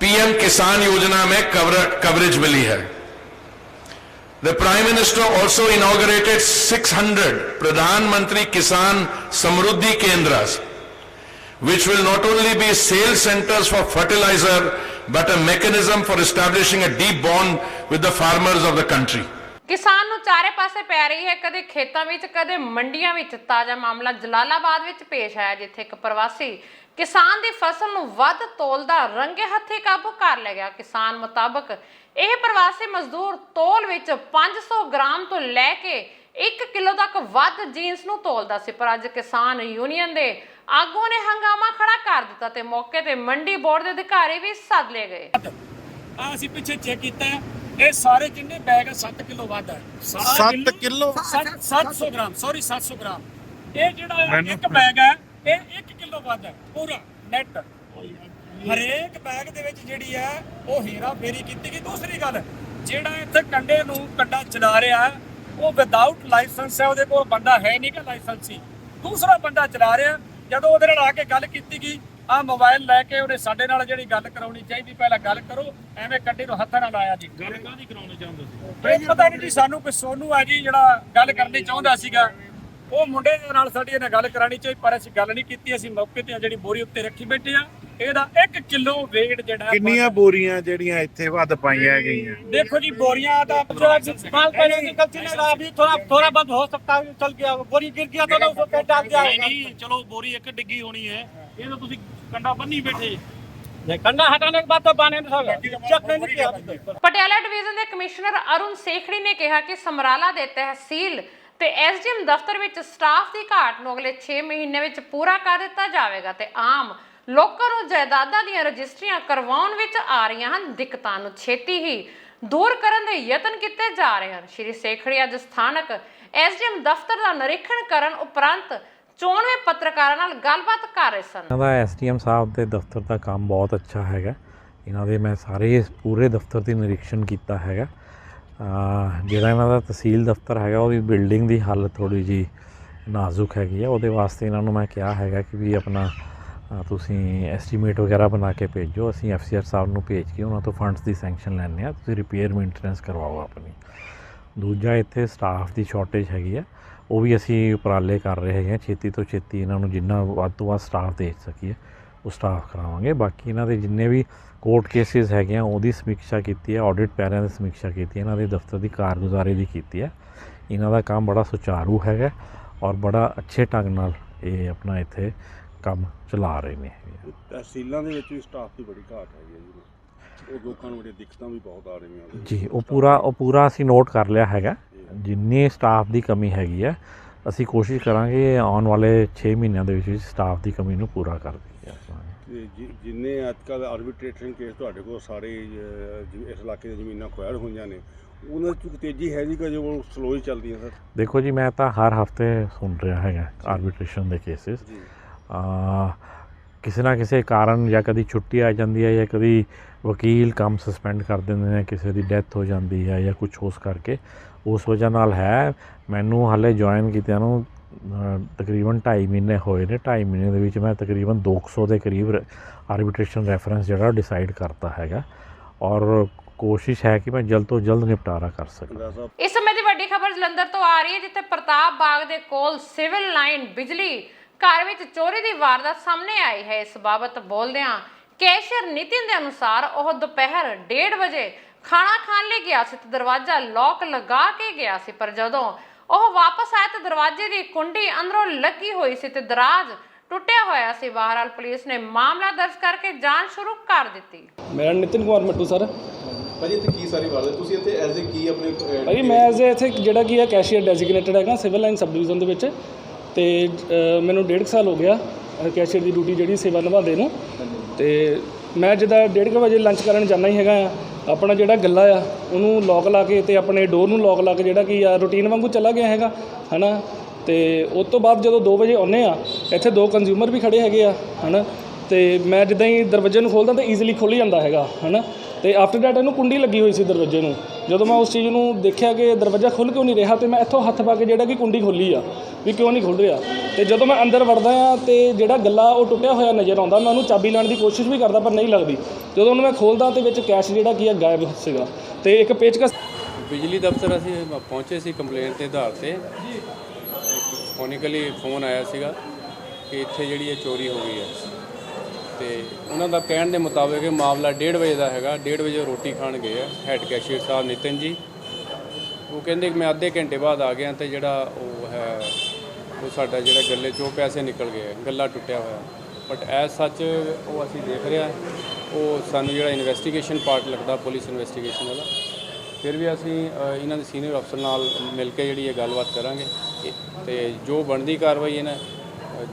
पीएम किसान योजना में कवरेज मिली है. The Prime Minister also inaugurated 600 Pradhan Mantri Kisan Samruddhi Kendras, which will not only be sales centers for fertilizer, but a mechanism for establishing a deep bond with the farmers of the country. ਕਿਸਾਨ ਨੂੰ ਚਾਰੇ ਪਾਸੇ ਪੈ ਰਹੀ ਹੈ, ਕਦੇ ਖੇਤਾਂ ਵਿੱਚ ਕਦੇ ਮੰਡੀਆਂ ਵਿੱਚ। ਤਾਜ਼ਾ ਮਾਮਲਾ ਜਲਾਲਾਬਾਦ ਵਿੱਚ ਪੇਸ਼ ਆਇਆ, ਜਿੱਥੇ ਇੱਕ ਪ੍ਰਵਾਸੀ ਕਿਸਾਨ ਦੀ ਫਸਲ ਨੂੰ ਵੱਧ ਤੋਲ ਦਾ ਰੰਗੇ ਹੱਥੀਂ ਕਾਬੂ ਕਰ ਲਿਆ ਗਿਆ। ਕਿਸਾਨ ਮੁਤਾਬਕ ਇਹ ਪ੍ਰਵਾਸੀ ਮਜ਼ਦੂਰ ਤੋਲ ਵਿੱਚ 500 ਗ੍ਰਾਮ ਤੋਂ ਲੈ ਕੇ 1 ਕਿਲੋ ਤੱਕ ਵੱਧ ਜੀਨਸ ਨੂੰ ਤੋਲਦਾ ਸੀ, ਪਰ ਅੱਜ ਕਿਸਾਨ ਯੂਨੀਅਨ ਦੇ ਆਗੂਆਂ ਨੇ ਹੰਗਾਮਾ ਖੜਾ ਕਰ ਦਿੱਤਾ ਤੇ ਮੌਕੇ ਤੇ ਮੰਡੀ ਬੋਰਡ ਦੇ ਅਧਿਕਾਰੀ ਵੀ ਸੱਦ ਲਏ ਗਏ। ਅਸੀਂ ਪਿੱਛੇ ਚੈੱਕ ਕੀਤਾ, ਇਹ ਸਾਰੇ ਜਿੰਨੇ ਬੈਗ 7 ਕਿਲੋ ਵੱਧ ਹੈ। 7 ਕਿਲੋ 700 ਗ੍ਰਾਮ, ਸੌਰੀ 700 ਗ੍ਰਾਮ। ਇਹ ਜਿਹੜਾ ਇੱਕ ਬੈਗ ਹੈ ਇਹ 1 ਕਿਲੋ ਵੱਧ ਹੈ ਪੂਰਾ ਨੈਟ। ਹਰੇਕ ਬੈਗ ਦੇ ਵਿੱਚ ਜਿਹੜੀ ਹੈ ਉਹ ਹੀਰਾ ਫੇਰੀ ਕੀਤੀ ਗਈ। ਦੂਸਰੀ ਗੱਲ, ਜਿਹੜਾ ਇੱਥੇ ਕੰਡੇ ਨੂੰ ਕੰਡਾ ਚਲਾ ਰਿਹਾ ਉਹ ਵਿਦਆਊਟ ਲਾਇਸੈਂਸ ਹੈ, ਉਹਦੇ ਕੋਲ ਬੰਦਾ ਹੈ ਨਹੀਂ ਕਿ ਲਾਇਸੈਂਸੀ, ਦੂਸਰਾ ਬੰਦਾ ਚਲਾ ਰਿਹਾ। ਜਦੋਂ ਉਹਦੇ ਨਾਲ ਆ ਕੇ ਗੱਲ ਕੀਤੀ ਗਈ, ਆ ਮੋਬਾਈਲ ਲੈ ਕੇ ਉਹਨੇ ਸਾਡੇ ਨਾਲ ਜਿਹੜੀ ਗੱਲ ਕਰਾਉਣੀ ਚਾਹੀਦੀ, ਪਹਿਲਾਂ ਗੱਲ ਕਰੋ, ਐਵੇਂ ਕੰਡੇ ਨੂੰ ਹੱਥਾਂ ਨਾਲ ਆਇਆ ਜੀ। ਗੱਲ ਕਾਹਦੀ ਕਰਾਉਣੀ ਚਾਹੁੰਦੇ ਸੀ ਪਤਾ ਨਹੀਂ ਜੀ, ਸਾਨੂੰ ਕੋਈ ਸੋਨੂ ਆ ਜੀ ਜਿਹੜਾ ਗੱਲ ਕਰਨੀ ਚਾਹੁੰਦਾ ਸੀਗਾ, ਉਹ ਮੁੰਡੇ ਦੇ ਨਾਲ ਸਾਡੀ ਇਹਨੇ ਗੱਲ ਕਰਾਉਣੀ ਚਾਹੀਦੀ, ਪਰ ਅਸੀਂ ਗੱਲ ਨਹੀਂ ਕੀਤੀ। ਅਸੀਂ ਮੌਕੇ ਤੇ ਜਿਹੜੀ ਬੋਰੀ ਉੱਤੇ ਰੱਖੀ ਬੈਠੇ ਆ, ਇਹਦਾ 1 ਕਿਲੋ weight ਜਿਹੜਾ। ਕਿੰਨੀਆਂ ਬੋਰੀਆਂ ਜਿਹੜੀਆਂ ਇੱਥੇ ਵੱਧ ਪਾਈਆਂ ਗਈਆਂ? देखो जी, बोरियां थोड़ा बहुत हो सकता है, चल गया बोरी गिर गया तो उसको पेट डाल दिया। नहीं, चलो बोरी एक डिग्गी होनी है, ये तो तुसी कंडा बन्नी बैठे। कंडा हटाने के बाद तो बाने चेक नहीं किया। ਪਟਿਆਲਾ ਡਿਵੀਜ਼ਨ ਦੇ ਕਮਿਸ਼ਨਰ ਅਰੁਣ ਸੇਖੜੀ ਨੇ ਕਿਹਾ ਕਿ ਸਮਰਾਲਾ ਦੇ ਤਹਿਸੀਲ ਤੇ ਐਸਡੀਐਮ ਦਫ਼ਤਰ ਵਿੱਚ ਸਟਾਫ ਦੀ ਘਾਟ ਨੂੰ ਅਗਲੇ 6 ਮਹੀਨੇ ਵਿੱਚ ਪੂਰਾ ਕਰ ਦਿੱਤਾ ਜਾਵੇਗਾ ਤੇ ਆਮ ਲੋਕਾਂ ਨੂੰ ਜਾਇਦਾਦਾਂ ਦੀਆਂ ਰਜਿਸਟਰੀਆਂ ਕਰਵਾਉਣ ਵਿੱਚ ਆ ਰਹੀਆਂ ਹਨ ਦਿੱਕਤਾਂ ਨੂੰ ਛੇਤੀ ਹੀ ਦੂਰ ਕਰਨ ਦੇ ਯਤਨ ਕੀਤੇ ਜਾ ਰਹੇ ਹਨ। ਸ਼੍ਰੀ ਸੇਖੜੀ ਅੱਜ ਸਥਾਨਕ ਐਸਡੀਐਮ ਦਫ਼ਤਰ ਦਾ ਨਿਰੀਖਣ ਕਰਨ ਉਪਰੰਤ ਚੋਣਵੇਂ ਪੱਤਰਕਾਰਾਂ ਨਾਲ ਗੱਲਬਾਤ ਕਰ ਰਹੇ ਸਨ। ਇਹਨਾਂ ਦਾ ਐਸਡੀਐਮ ਸਾਹਿਬ ਦੇ ਦਫ਼ਤਰ ਦਾ ਕੰਮ ਬਹੁਤ ਅੱਛਾ ਹੈਗਾ। ਇਹਨਾਂ ਦੇ ਮੈਂ ਸਾਰੇ ਪੂਰੇ ਦਫ਼ਤਰ ਦੀ ਨਿਰੀਖਣ ਕੀਤਾ ਹੈਗਾ। ਜਿਹੜਾ ਇਹਨਾਂ ਦਾ ਤਹਿਸੀਲ ਦਫ਼ਤਰ ਹੈਗਾ, ਉਹਦੀ ਬਿਲਡਿੰਗ ਦੀ ਹਾਲਤ ਥੋੜ੍ਹੀ ਜਿਹੀ ਨਾਜ਼ੁਕ ਹੈਗੀ ਆ। ਉਹਦੇ ਵਾਸਤੇ ਇਹਨਾਂ ਨੂੰ ਮੈਂ ਕਿਹਾ ਹੈਗਾ ਕਿ ਵੀ ਆਪਣਾ ਤੁਸੀਂ ਐਸਟੀਮੇਟ ਵਗੈਰਾ ਬਣਾ ਕੇ ਭੇਜੋ, ਅਸੀਂ ਐਫਸੀਆਰ ਸਾਹਿਬ ਨੂੰ ਭੇਜ ਕੇ ਉਹਨਾਂ ਤੋਂ ਫੰਡਸ ਦੀ ਸੈਂਕਸ਼ਨ ਲੈਂਦੇ ਹਾਂ, ਤੁਸੀਂ ਰਿਪੇਅਰ ਮੇਨਟੇਨੈਂਸ ਕਰਵਾਓ ਆਪਣੀ। ਦੂਜਾ, ਇੱਥੇ ਸਟਾਫ ਦੀ ਸ਼ਾਰਟੇਜ ਹੈਗੀ ਆ, ਉਹ ਵੀ ਅਸੀਂ ਉਪਰਾਲੇ ਕਰ ਰਹੇ ਹੈਗੇ, ਛੇਤੀ ਤੋਂ ਛੇਤੀ ਇਹਨਾਂ ਨੂੰ ਜਿੰਨਾ ਵੱਧ ਤੋਂ ਵੱਧ ਸਟਾਫ ਦੇ ਸਕੀਏ ਉਹ ਸਟਾਫ ਕਰਾਵਾਂਗੇ। ਬਾਕੀ ਇਹਨਾਂ ਦੇ ਜਿੰਨੇ ਵੀ ਕੋਰਟ ਕੇਸਿਸ ਹੈਗੇ ਆ ਉਹਦੀ ਸਮੀਖਿਆ ਕੀਤੀ ਹੈ, ਆਡਿਟ ਪੈਰਿਆਂ ਦੀ ਸਮੀਖਿਆ ਕੀਤੀ, ਇਹਨਾਂ ਦੇ ਦਫ਼ਤਰ ਦੀ ਕਾਰਗੁਜ਼ਾਰੀ ਦੀ ਕੀਤੀ ਹੈ। ਇਹਨਾਂ ਦਾ ਕੰਮ ਬੜਾ ਸੁਚਾਰੂ ਹੈਗਾ ਔਰ ਬੜਾ ਅੱਛੇ ਢੰਗ ਨਾਲ ਇਹ ਆਪਣਾ ਇੱਥੇ ਕੰਮ ਚਲਾ ਰਹੇ ਨੇ। ਤਹਿਸੀਲਾਂ ਦੇ ਵਿੱਚ ਵੀ ਸਟਾਫ ਦੀ ਬੜੀ ਘਾਟ ਹੈਗੀ ਜੀ, ਉਹ ਲੋਕਾਂ ਨੂੰ ਬੜੀਆਂ ਦਿੱਕਤਾਂ ਵੀ ਬਹੁਤ ਆ ਰਹੀਆਂ ਜੀ। ਉਹ ਪੂਰਾ ਅਸੀਂ ਨੋਟ ਕਰ ਲਿਆ ਹੈਗਾ। ਜਿੰਨੀ ਸਟਾਫ ਦੀ ਕਮੀ ਹੈਗੀ ਹੈ ਅਸੀਂ ਕੋਸ਼ਿਸ਼ ਕਰਾਂਗੇ ਆਉਣ ਵਾਲੇ 6 ਮਹੀਨਿਆਂ ਦੇ ਵਿੱਚ ਸਟਾਫ ਦੀ ਕਮੀ ਨੂੰ ਪੂਰਾ ਕਰ ਦਈਏ। ਜਿੰਨੇ ਅੱਜ ਕੱਲ੍ਹ ਆਰਬਿਟ੍ਰੇਸ਼ਨ ਕੇਸ ਤੁਹਾਡੇ ਕੋਲ ਸਾਰੇ ਇਸ ਇਲਾਕੇ ਦੀਆਂ ਜ਼ਮੀਨਾਂ ਖੁਆਰ ਹੋਈਆਂ ਨੇ, ਉਹਨਾਂ 'ਚ ਤੇਜ਼ੀ ਹੈ ਜੀ ਕਿ ਜੋ ਸਲੋ ਹੀ ਚੱਲਦੀਆਂ ਸਰ? ਦੇਖੋ ਜੀ, ਮੈਂ ਤਾਂ ਹਰ ਹਫਤੇ ਸੁਣ ਰਿਹਾ ਹੈਗਾ ਆਰਬਿਟ੍ਰੇਸ਼ਨ ਦੇ ਕੇਸਿਸ। ਕਿਸੇ ਨਾ ਕਿਸੇ ਕਾਰਨ ਜਾਂ ਕਦੀ ਛੁੱਟੀ ਆ ਜਾਂਦੀ ਹੈ ਜਾਂ ਕਦੀ ਵਕੀਲ ਕੰਮ ਸਸਪੈਂਡ ਕਰ ਦਿੰਦੇ ਨੇ, ਕਿਸੇ ਦੀ ਡੈਥ ਹੋ ਜਾਂਦੀ ਹੈ ਜਾਂ ਕੁਛ ਉਸ ਕਰਕੇ, ਉਸ ਵਜ੍ਹਾ ਨਾਲ ਹੈ। ਮੈਨੂੰ ਹਾਲੇ ਜੁਆਇਨ ਕੀਤਿਆਂ ਨੂੰ ਤਕਰੀਬਨ 2.5 ਮਹੀਨੇ ਹੋਏ ਨੇ। 2.5 ਮਹੀਨੇ ਦੇ ਵਿੱਚ ਮੈਂ ਤਕਰੀਬਨ 200 ਦੇ ਕਰੀਬ ਆਰਬਿਟ੍ਰੇਸ਼ਨ ਰੈਫਰੈਂਸ ਜਿਹੜਾ ਡਿਸਾਈਡ ਕਰਤਾ ਹੈਗਾ ਔਰ ਕੋਸ਼ਿਸ਼ ਹੈ ਕਿ ਮੈਂ ਜਲਦ ਤੋਂ ਜਲਦ ਨਿਪਟਾਰਾ ਕਰ ਸਕਾਂ। ਇਸ ਸਮੇਂ ਦੀ ਵੱਡੀ ਖਬਰ ਜਲੰਧਰ ਤੋਂ ਆ ਰਹੀ ਹੈ, ਜਿੱਥੇ ਪ੍ਰਤਾਪ ਬਾਗ ਦੇ ਕੋਲ ਸਿਵਲ ਲਾਈਨ ਬਿਜਲੀ ਘਰ ਵਿੱਚ ਚੋਰੀ ਦੀ ਵਾਰਦਾਤ ਸਾਹਮਣੇ ਆਈ ਹੈ। ਇਸ ਬਾਬਤ ਬੋਲਦਿਆਂ ਕੈਸ਼ੀਅਰ ਨਿਤਿਨ ਦੇ ਅਨੁਸਾਰ ਉਹ ਦੁਪਹਿਰ 1:30 ਵਜੇ ਖਾਣਾ ਖਾਣ ਲਈ ਗਿਆ ਸੀ ਤੇ ਦਰਵਾਜ਼ਾ ਲੌਕ ਲਗਾ ਕੇ ਗਿਆ ਸੀ, ਪਰ ਜਦੋਂ ਉਹ ਵਾਪਸ ਆਇਆ ਤਾਂ ਦਰਵਾਜ਼ੇ ਦੀ ਕੁੰਡੀ ਅੰਦਰੋਂ ਲੱਗੀ ਹੋਈ ਸੀ ਤੇ ਦਰਾਜ਼ ਟੁੱਟਿਆ ਹੋਇਆ ਸੀ। ਬਹਰਾਲ ਪੁਲਿਸ ਨੇ ਮਾਮਲਾ ਦਰਜ ਕਰਕੇ ਜਾਂਚ ਸ਼ੁਰੂ ਕਰ ਦਿੱਤੀ। ਮੇਰਾ ਨਿਤਿਨ ਕੁਮਾਰ ਮੱਟੂ ਸਰ। ਭਾਜੀ ਇੱਥੇ ਕੀ ਸਾਰੀ ਵਾਰ ਤੁਸੀਂ ਇੱਥੇ ਐਜ਼ ਏ ਕੀ ਆਪਣੇ ਭਾਜੀ ਮੈਂ ਐਜ਼ ਏ ਇੱਥੇ ਜਿਹੜਾ ਕੀ ਹੈ ਕੈਸ਼ੀਅਰ ਡੈਜ਼ਿਗਨੇਟਡ ਹੈਗਾ ਸਿਵਲ ਲਾਈਨ ਸਬ ਡਿਵੀਜ਼ਨ ਦੇ ਵਿੱਚ, ਤੇ ਮੈਨੂੰ 1.5 ਸਾਲ ਹੋ ਗਿਆ ਕੈਸ਼ੀਅਰ ਦੀ ਡਿਊਟੀ ਜਿਹੜੀ ਸੇਵਾ ਨਿਭਾਉਂਦੇ ਨੂੰ। ਤੇ ਮੈਂ ਜਿੱਦਾਂ 1:30 ਵਜੇ ਲੰਚ ਕਰਨ ਜਾਂਦਾ ਹੀ ਹੈਗਾ ਆ, ਆਪਣਾ ਜਿਹੜਾ ਗੱਲਾ ਆ ਉਹਨੂੰ ਲੌਕ ਲਾ ਕੇ ਤੇ ਆਪਣੇ ਡੋਰ ਨੂੰ ਲੌਕ ਲਾ ਕੇ ਜਿਹੜਾ ਕੀ ਆ ਰੂਟੀਨ ਵਾਂਗੂ ਚਲਾ ਗਿਆ ਹੈਗਾ ਹੈ ਨਾ। ਤੇ ਉਸ ਤੋਂ ਬਾਅਦ ਜਦੋਂ 2 ਵਜੇ ਆਉਂਦੇ ਆ, ਇੱਥੇ 2 ਕੰਜ਼ਿਊਮਰ ਵੀ ਖੜੇ ਹੈਗੇ ਆ ਹੈ ਨਾ, ਤੇ ਮੈਂ ਜਿੱਦਾਂ ਹੀ ਦਰਵਾਜ਼ੇ ਨੂੰ ਖੋਲ੍ਹਦਾ ਤਾਂ ਈਜ਼ੀਲੀ ਖੁੱਲ੍ਹ ਜਾਂਦਾ ਹੈਗਾ ਹੈ ਨਾ। ਤੇ ਆਫਟਰ ਦੈਟ ਇਹਨੂੰ ਕੁੰਡੀ ਲੱਗੀ ਹੋਈ ਸੀ ਦਰਵਾਜ਼ੇ ਨੂੰ। ਜਦੋਂ ਮੈਂ ਉਸ ਚੀਜ਼ ਨੂੰ ਦੇਖਿਆ ਕਿ ਦਰਵਾਜ਼ਾ ਖੁੱਲ੍ਹ ਕਿਉਂ ਨਹੀਂ ਰਿਹਾ, ਤੇ ਮੈਂ ਇੱਥੋਂ ਹੱਥ ਪਾ ਕੇ ਜਿਹੜਾ ਕਿ ਕੁੰਡੀ ਖੋਲ੍ਹੀ ਆ ਵੀ ਕਿਉਂ ਨਹੀਂ ਖੁੱਲ੍ਹ ਰਿਹਾ। ਤੇ ਜਦੋਂ ਮੈਂ ਅੰਦਰ ਵੜਦਾ ਆ ਤੇ ਜਿਹੜਾ ਗੱਲਾ ਉਹ ਟੁੱਟਿਆ ਹੋਇਆ ਨਜ਼ਰ ਆਉਂਦਾ, ਮੈਂ ਉਹਨੂੰ ਚਾਬੀ ਲਾਉਣ ਦੀ ਕੋਸ਼ਿਸ਼ ਵੀ ਕਰਦਾ ਪਰ ਨਹੀਂ ਲੱਗਦੀ। ਜਦੋਂ ਉਹਨੂੰ ਮੈਂ ਖੋਲ੍ਹਦਾ ਤੇ ਵਿੱਚ ਕੈਸ਼ ਜਿਹੜਾ ਕੀ ਆ ਗਾਇਬ ਸੀਗਾ ਤੇ ਇੱਕ ਪੇਚਕਸ। ਬਿਜਲੀ ਦਫ਼ਤਰ ਅਸੀਂ ਪਹੁੰਚੇ ਸੀ ਕੰਪਲੇਂਟ ਦੇ ਆਧਾਰ 'ਤੇ। ਫੋਨਿਕਲੀ ਫੋਨ ਆਇਆ ਸੀਗਾ ਕਿ ਇੱਥੇ ਜਿਹੜੀ ਇਹ ਚੋਰੀ ਹੋ ਗਈ ਹੈ, ਤੇ ਉਹਨਾਂ ਦਾ ਕਹਿਣ ਦੇ ਮੁਤਾਬਕ ਇਹ ਮਾਮਲਾ 1:30 ਵਜੇ ਦਾ ਹੈਗਾ। 1:30 ਵਜੇ ਰੋਟੀ ਖਾਣ ਗਏ ਆ ਹੈਡ ਕੈਸ਼ੀਅਰ ਸਾਹਿਬ ਨਿਤਿਨ ਜੀ। ਉਹ ਕਹਿੰਦੇ ਕਿ ਮੈਂ ਅੱਧੇ ਘੰਟੇ ਬਾਅਦ ਆ ਗਿਆ ਤੇ ਜਿਹੜਾ ਉਹ ਹੈ ਉਹ ਸਾਡਾ ਜਿਹੜਾ ਗੱਲੇ 'ਚੋਂ ਪੈਸੇ ਨਿਕਲ ਗਏ, ਗੱਲਾ ਟੁੱਟਿਆ ਹੋਇਆ। ਬਟ ਐਜ਼ ਸੱਚ ਉਹ ਅਸੀਂ ਦੇਖ ਰਹੇ ਹਾਂ, ਉਹ ਸਾਨੂੰ ਜਿਹੜਾ ਇਨਵੈਸਟੀਗੇਸ਼ਨ ਪਾਰਟ ਲੱਗਦਾ ਪੁਲਿਸ ਇਨਵੈਸਟੀਗੇਸ਼ਨ ਵਾਲਾ। ਫਿਰ ਵੀ ਅਸੀਂ ਇਹਨਾਂ ਦੇ ਸੀਨੀਅਰ ਅਫਸਰ ਨਾਲ ਮਿਲ ਕੇ ਜਿਹੜੀ ਇਹ ਗੱਲਬਾਤ ਕਰਾਂਗੇ ਤੇ ਜੋ ਬਣਦੀ ਕਾਰਵਾਈ ਇਹਨਾਂ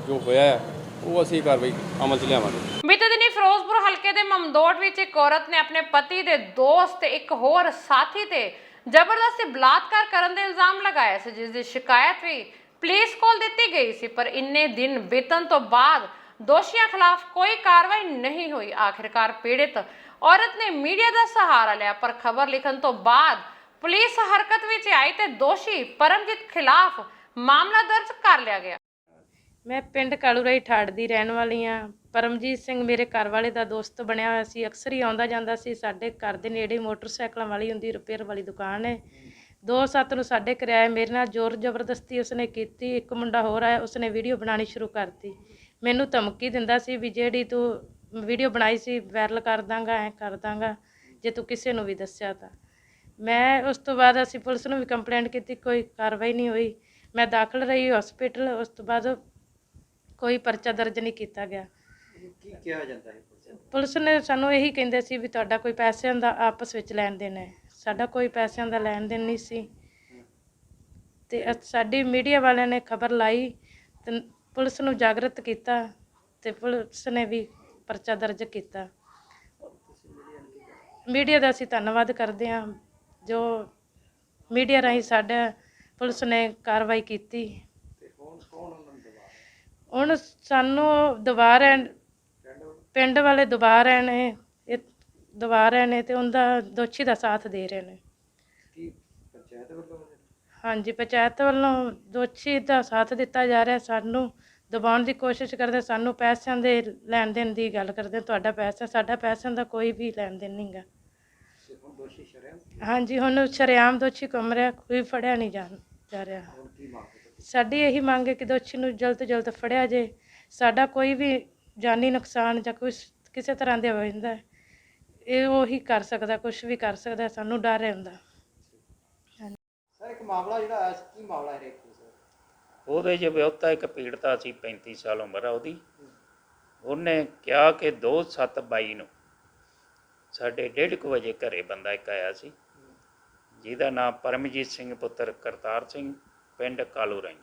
ਜੋ ਹੋਇਆ ਹੈ ਉਹ ਅਸੀਂ ਕਾਰਵਾਈ ਅਮਲ 'ਚ ਲਿਆਵਾਂਗੇ। ਬੀਤੇ ਦਿਨੀ ਫਿਰੋਜ਼ਪੁਰ ਹਲਕੇ ਦੇ ਮਮਦੋਟ ਵਿੱਚ ਇੱਕ ਔਰਤ ਨੇ ਆਪਣੇ ਪਤੀ ਦੇ ਦੋਸਤ ਤੇ ਇੱਕ ਹੋਰ ਸਾਥੀ ਤੇ ਜ਼ਬਰਦਸਤੀ ਬਲਾਤਕਾਰ ਕਰਨ ਦੇ ਇਲਜ਼ਾਮ ਲਗਾਏ ਸੀ, ਜਿਸ ਦੀ ਸ਼ਿਕਾਇਤ ਵੀ ਪੁਲਿਸ ਕੋਲ ਦਿੱਤੀ ਗਈ ਸੀ। ਪਰ ਇੰਨੇ ਦਿਨ ਬੀਤਣ ਤੋਂ ਬਾਅਦ ਦੋਸ਼ੀਆਂ ਖਿਲਾਫ ਕੋਈ ਕਾਰਵਾਈ ਨਹੀਂ ਹੋਈ। ਆਖਿਰਕਾਰ ਪੀੜਿਤ ਔਰਤ ਨੇ ਮੀਡੀਆ ਦਾ ਸਹਾਰਾ ਲਿਆ, ਪਰ ਖਬਰ ਲਿਖਣ ਤੋਂ ਬਾਅਦ ਪੁਲਿਸ ਹਰਕਤ ਵਿੱਚ ਆਈ ਤੇ ਦੋਸ਼ੀ ਪਰਮਜੀਤ ਖਿਲਾਫ ਮਾਮਲਾ ਦਰਜ ਕਰ ਲਿਆ ਗਿਆ। ਮੈਂ ਪਿੰਡ ਕਾਲੂਰਾਈ ਠਾੜ ਦੀ ਰਹਿਣ ਵਾਲੀ ਹਾਂ। ਪਰਮਜੀਤ ਸਿੰਘ ਮੇਰੇ ਘਰ ਵਾਲੇ ਦਾ ਦੋਸਤ ਬਣਿਆ ਹੋਇਆ ਸੀ, ਅਕਸਰ ਹੀ ਆਉਂਦਾ ਜਾਂਦਾ ਸੀ। ਸਾਡੇ ਘਰ ਦੇ ਨੇੜੇ ਮੋਟਰਸਾਈਕਲਾਂ ਵਾਲੀ ਹੁੰਦੀ ਰਿਪੇਅਰ ਵਾਲੀ ਦੁਕਾਨ ਹੈ। 2-7 ਨੂੰ ਸਾਡੇ ਘਰ ਆਇਆ, ਮੇਰੇ ਨਾਲ ਜ਼ੋਰ ਜ਼ਬਰਦਸਤੀ ਉਸਨੇ ਕੀਤੀ। ਇੱਕ ਮੁੰਡਾ ਹੋਰ ਆਇਆ, ਉਸਨੇ ਵੀਡੀਓ ਬਣਾਉਣੀ ਸ਼ੁਰੂ ਕਰਤੀ। ਮੈਨੂੰ ਧਮਕੀ ਦਿੰਦਾ ਸੀ ਵੀ ਜਿਹੜੀ ਤੂੰ ਵੀਡੀਓ ਬਣਾਈ ਸੀ ਵਾਇਰਲ ਕਰ ਦਾਂਗਾ, ਐਂ ਕਰ ਦਾਂਗਾ ਜੇ ਤੂੰ ਕਿਸੇ ਨੂੰ ਵੀ ਦੱਸਿਆ ਤਾਂ। ਮੈਂ ਉਸ ਤੋਂ ਬਾਅਦ ਅਸੀਂ ਪੁਲਿਸ ਨੂੰ ਵੀ ਕੰਪਲੇਂਟ ਕੀਤੀ, ਕੋਈ ਕਾਰਵਾਈ ਨਹੀਂ ਹੋਈ। ਮੈਂ ਦਾਖਲ ਰਹੀ ਹਸਪੀਟਲ, ਉਸ ਤੋਂ ਬਾਅਦ ਕੋਈ ਪਰਚਾ ਦਰਜ ਨਹੀਂ ਕੀਤਾ ਗਿਆ। ਕੀ ਕਿਹਾ ਜਾਂਦਾ ਹੈ ਪੁਲਿਸ ਨੇ ਸਾਨੂੰ ਇਹੀ ਕਹਿੰਦੇ ਸੀ ਵੀ ਤੁਹਾਡਾ ਕੋਈ ਪੈਸਿਆਂ ਦਾ ਆਪਸ ਵਿੱਚ ਲੈਣ ਦੇਣ ਹੈ। ਸਾਡਾ ਕੋਈ ਪੈਸਿਆਂ ਦਾ ਲੈਣ ਦੇਣ ਨਹੀਂ ਸੀ। ਤੇ ਸਾਡੀ ਮੀਡੀਆ ਵਾਲਿਆਂ ਨੇ ਖਬਰ ਲਾਈ ਤੇ ਪੁਲਿਸ ਨੂੰ ਜਾਗਰਤ ਕੀਤਾ ਤੇ ਪੁਲਿਸ ਨੇ ਵੀ ਪਰਚਾ ਦਰਜ ਕੀਤਾ। ਮੀਡੀਆ ਦਾ ਅਸੀਂ ਧੰਨਵਾਦ ਕਰਦੇ ਹਾਂ ਜੋ ਮੀਡੀਆ ਰਾਹੀਂ ਸਾਡਾ ਪੁਲਿਸ ਨੇ ਕਾਰਵਾਈ ਕੀਤੀ। ਹੁਣ ਸਾਨੂੰ ਦਬਾ ਰਹੇ, ਪਿੰਡ ਵਾਲੇ ਦਬਾ ਰਹੇ ਨੇ, ਇਹ ਦਬਾ ਰਹੇ ਨੇ ਤੇ ਉਹਦਾ ਦੋਸ਼ੀ ਦਾ ਸਾਥ ਦੇ ਰਹੇ ਨੇ। ਹਾਂਜੀ, ਪੰਚਾਇਤ ਵੱਲੋਂ ਦੋਸ਼ੀ ਦਾ ਸਾਥ ਦਿੱਤਾ ਜਾ ਰਿਹਾ। ਸਾਨੂੰ ਦਬਾਉਣ ਦੀ ਕੋਸ਼ਿਸ਼ ਕਰਦੇ, ਸਾਨੂੰ ਪੈਸਿਆਂ ਦੇ ਲੈਣ ਦੇਣ ਦੀ ਗੱਲ ਕਰਦੇ। ਤੁਹਾਡਾ ਪੈਸਾ, ਸਾਡਾ ਪੈਸਿਆਂ ਦਾ ਕੋਈ ਵੀ ਲੈਣ ਦੇਣ ਨਹੀਂ ਗਾ। ਹਾਂਜੀ, ਹੁਣ ਸ਼ਰੇਆਮ ਦੋਸ਼ੀ ਘੁੰਮ ਰਿਹਾ, ਕੋਈ ਫੜਿਆ ਨਹੀਂ ਜਾ ਰਿਹਾ। ਸਾਡੀ ਇਹੀ ਮੰਗ ਹੈ ਕਿ ਦੋਸ਼ੀ ਨੂੰ ਜਲਦ ਤੋਂ ਜਲਦ ਫੜਿਆ ਜੇ। ਸਾਡਾ ਕੋਈ ਵੀ ਜਾਨੀ ਨੁਕਸਾਨ ਜਾਂ ਕੁਛ ਕਿਸੇ ਤਰ੍ਹਾਂ ਦੇ ਹੋ ਜਾਂਦਾ ਇਹ ਉਹੀ ਕਰ ਸਕਦਾ, ਕੁਛ ਵੀ ਕਰ ਸਕਦਾ। ਸਾਨੂੰ ਡਰ ਹੁੰਦਾ। ਸਰ ਇੱਕ ਮਾਮਲਾ ਜਿਹੜਾ ਆਇਆ ਸੀ, ਕੀ ਮਾਮਲਾ ਹੈ? ਉਹਦੇ 'ਚ ਵਿਆਹੁਤਾ ਇੱਕ ਪੀੜਤਾ ਸੀ, 35 ਸਾਲ ਉਮਰ ਆ ਉਹਦੀ। ਉਹਨੇ ਕਿਹਾ ਕਿ 2/7/22 ਨੂੰ ਸਾਡੇ 1:30 ਵਜੇ ਘਰੇ ਬੰਦਾ ਇੱਕ ਆਇਆ ਸੀ, ਜਿਹਦਾ ਨਾਮ ਪਰਮਜੀਤ ਸਿੰਘ ਪੁੱਤਰ ਕਰਤਾਰ ਸਿੰਘ, ਪਿੰਡ ਕਾਲੂ ਰਾਈ।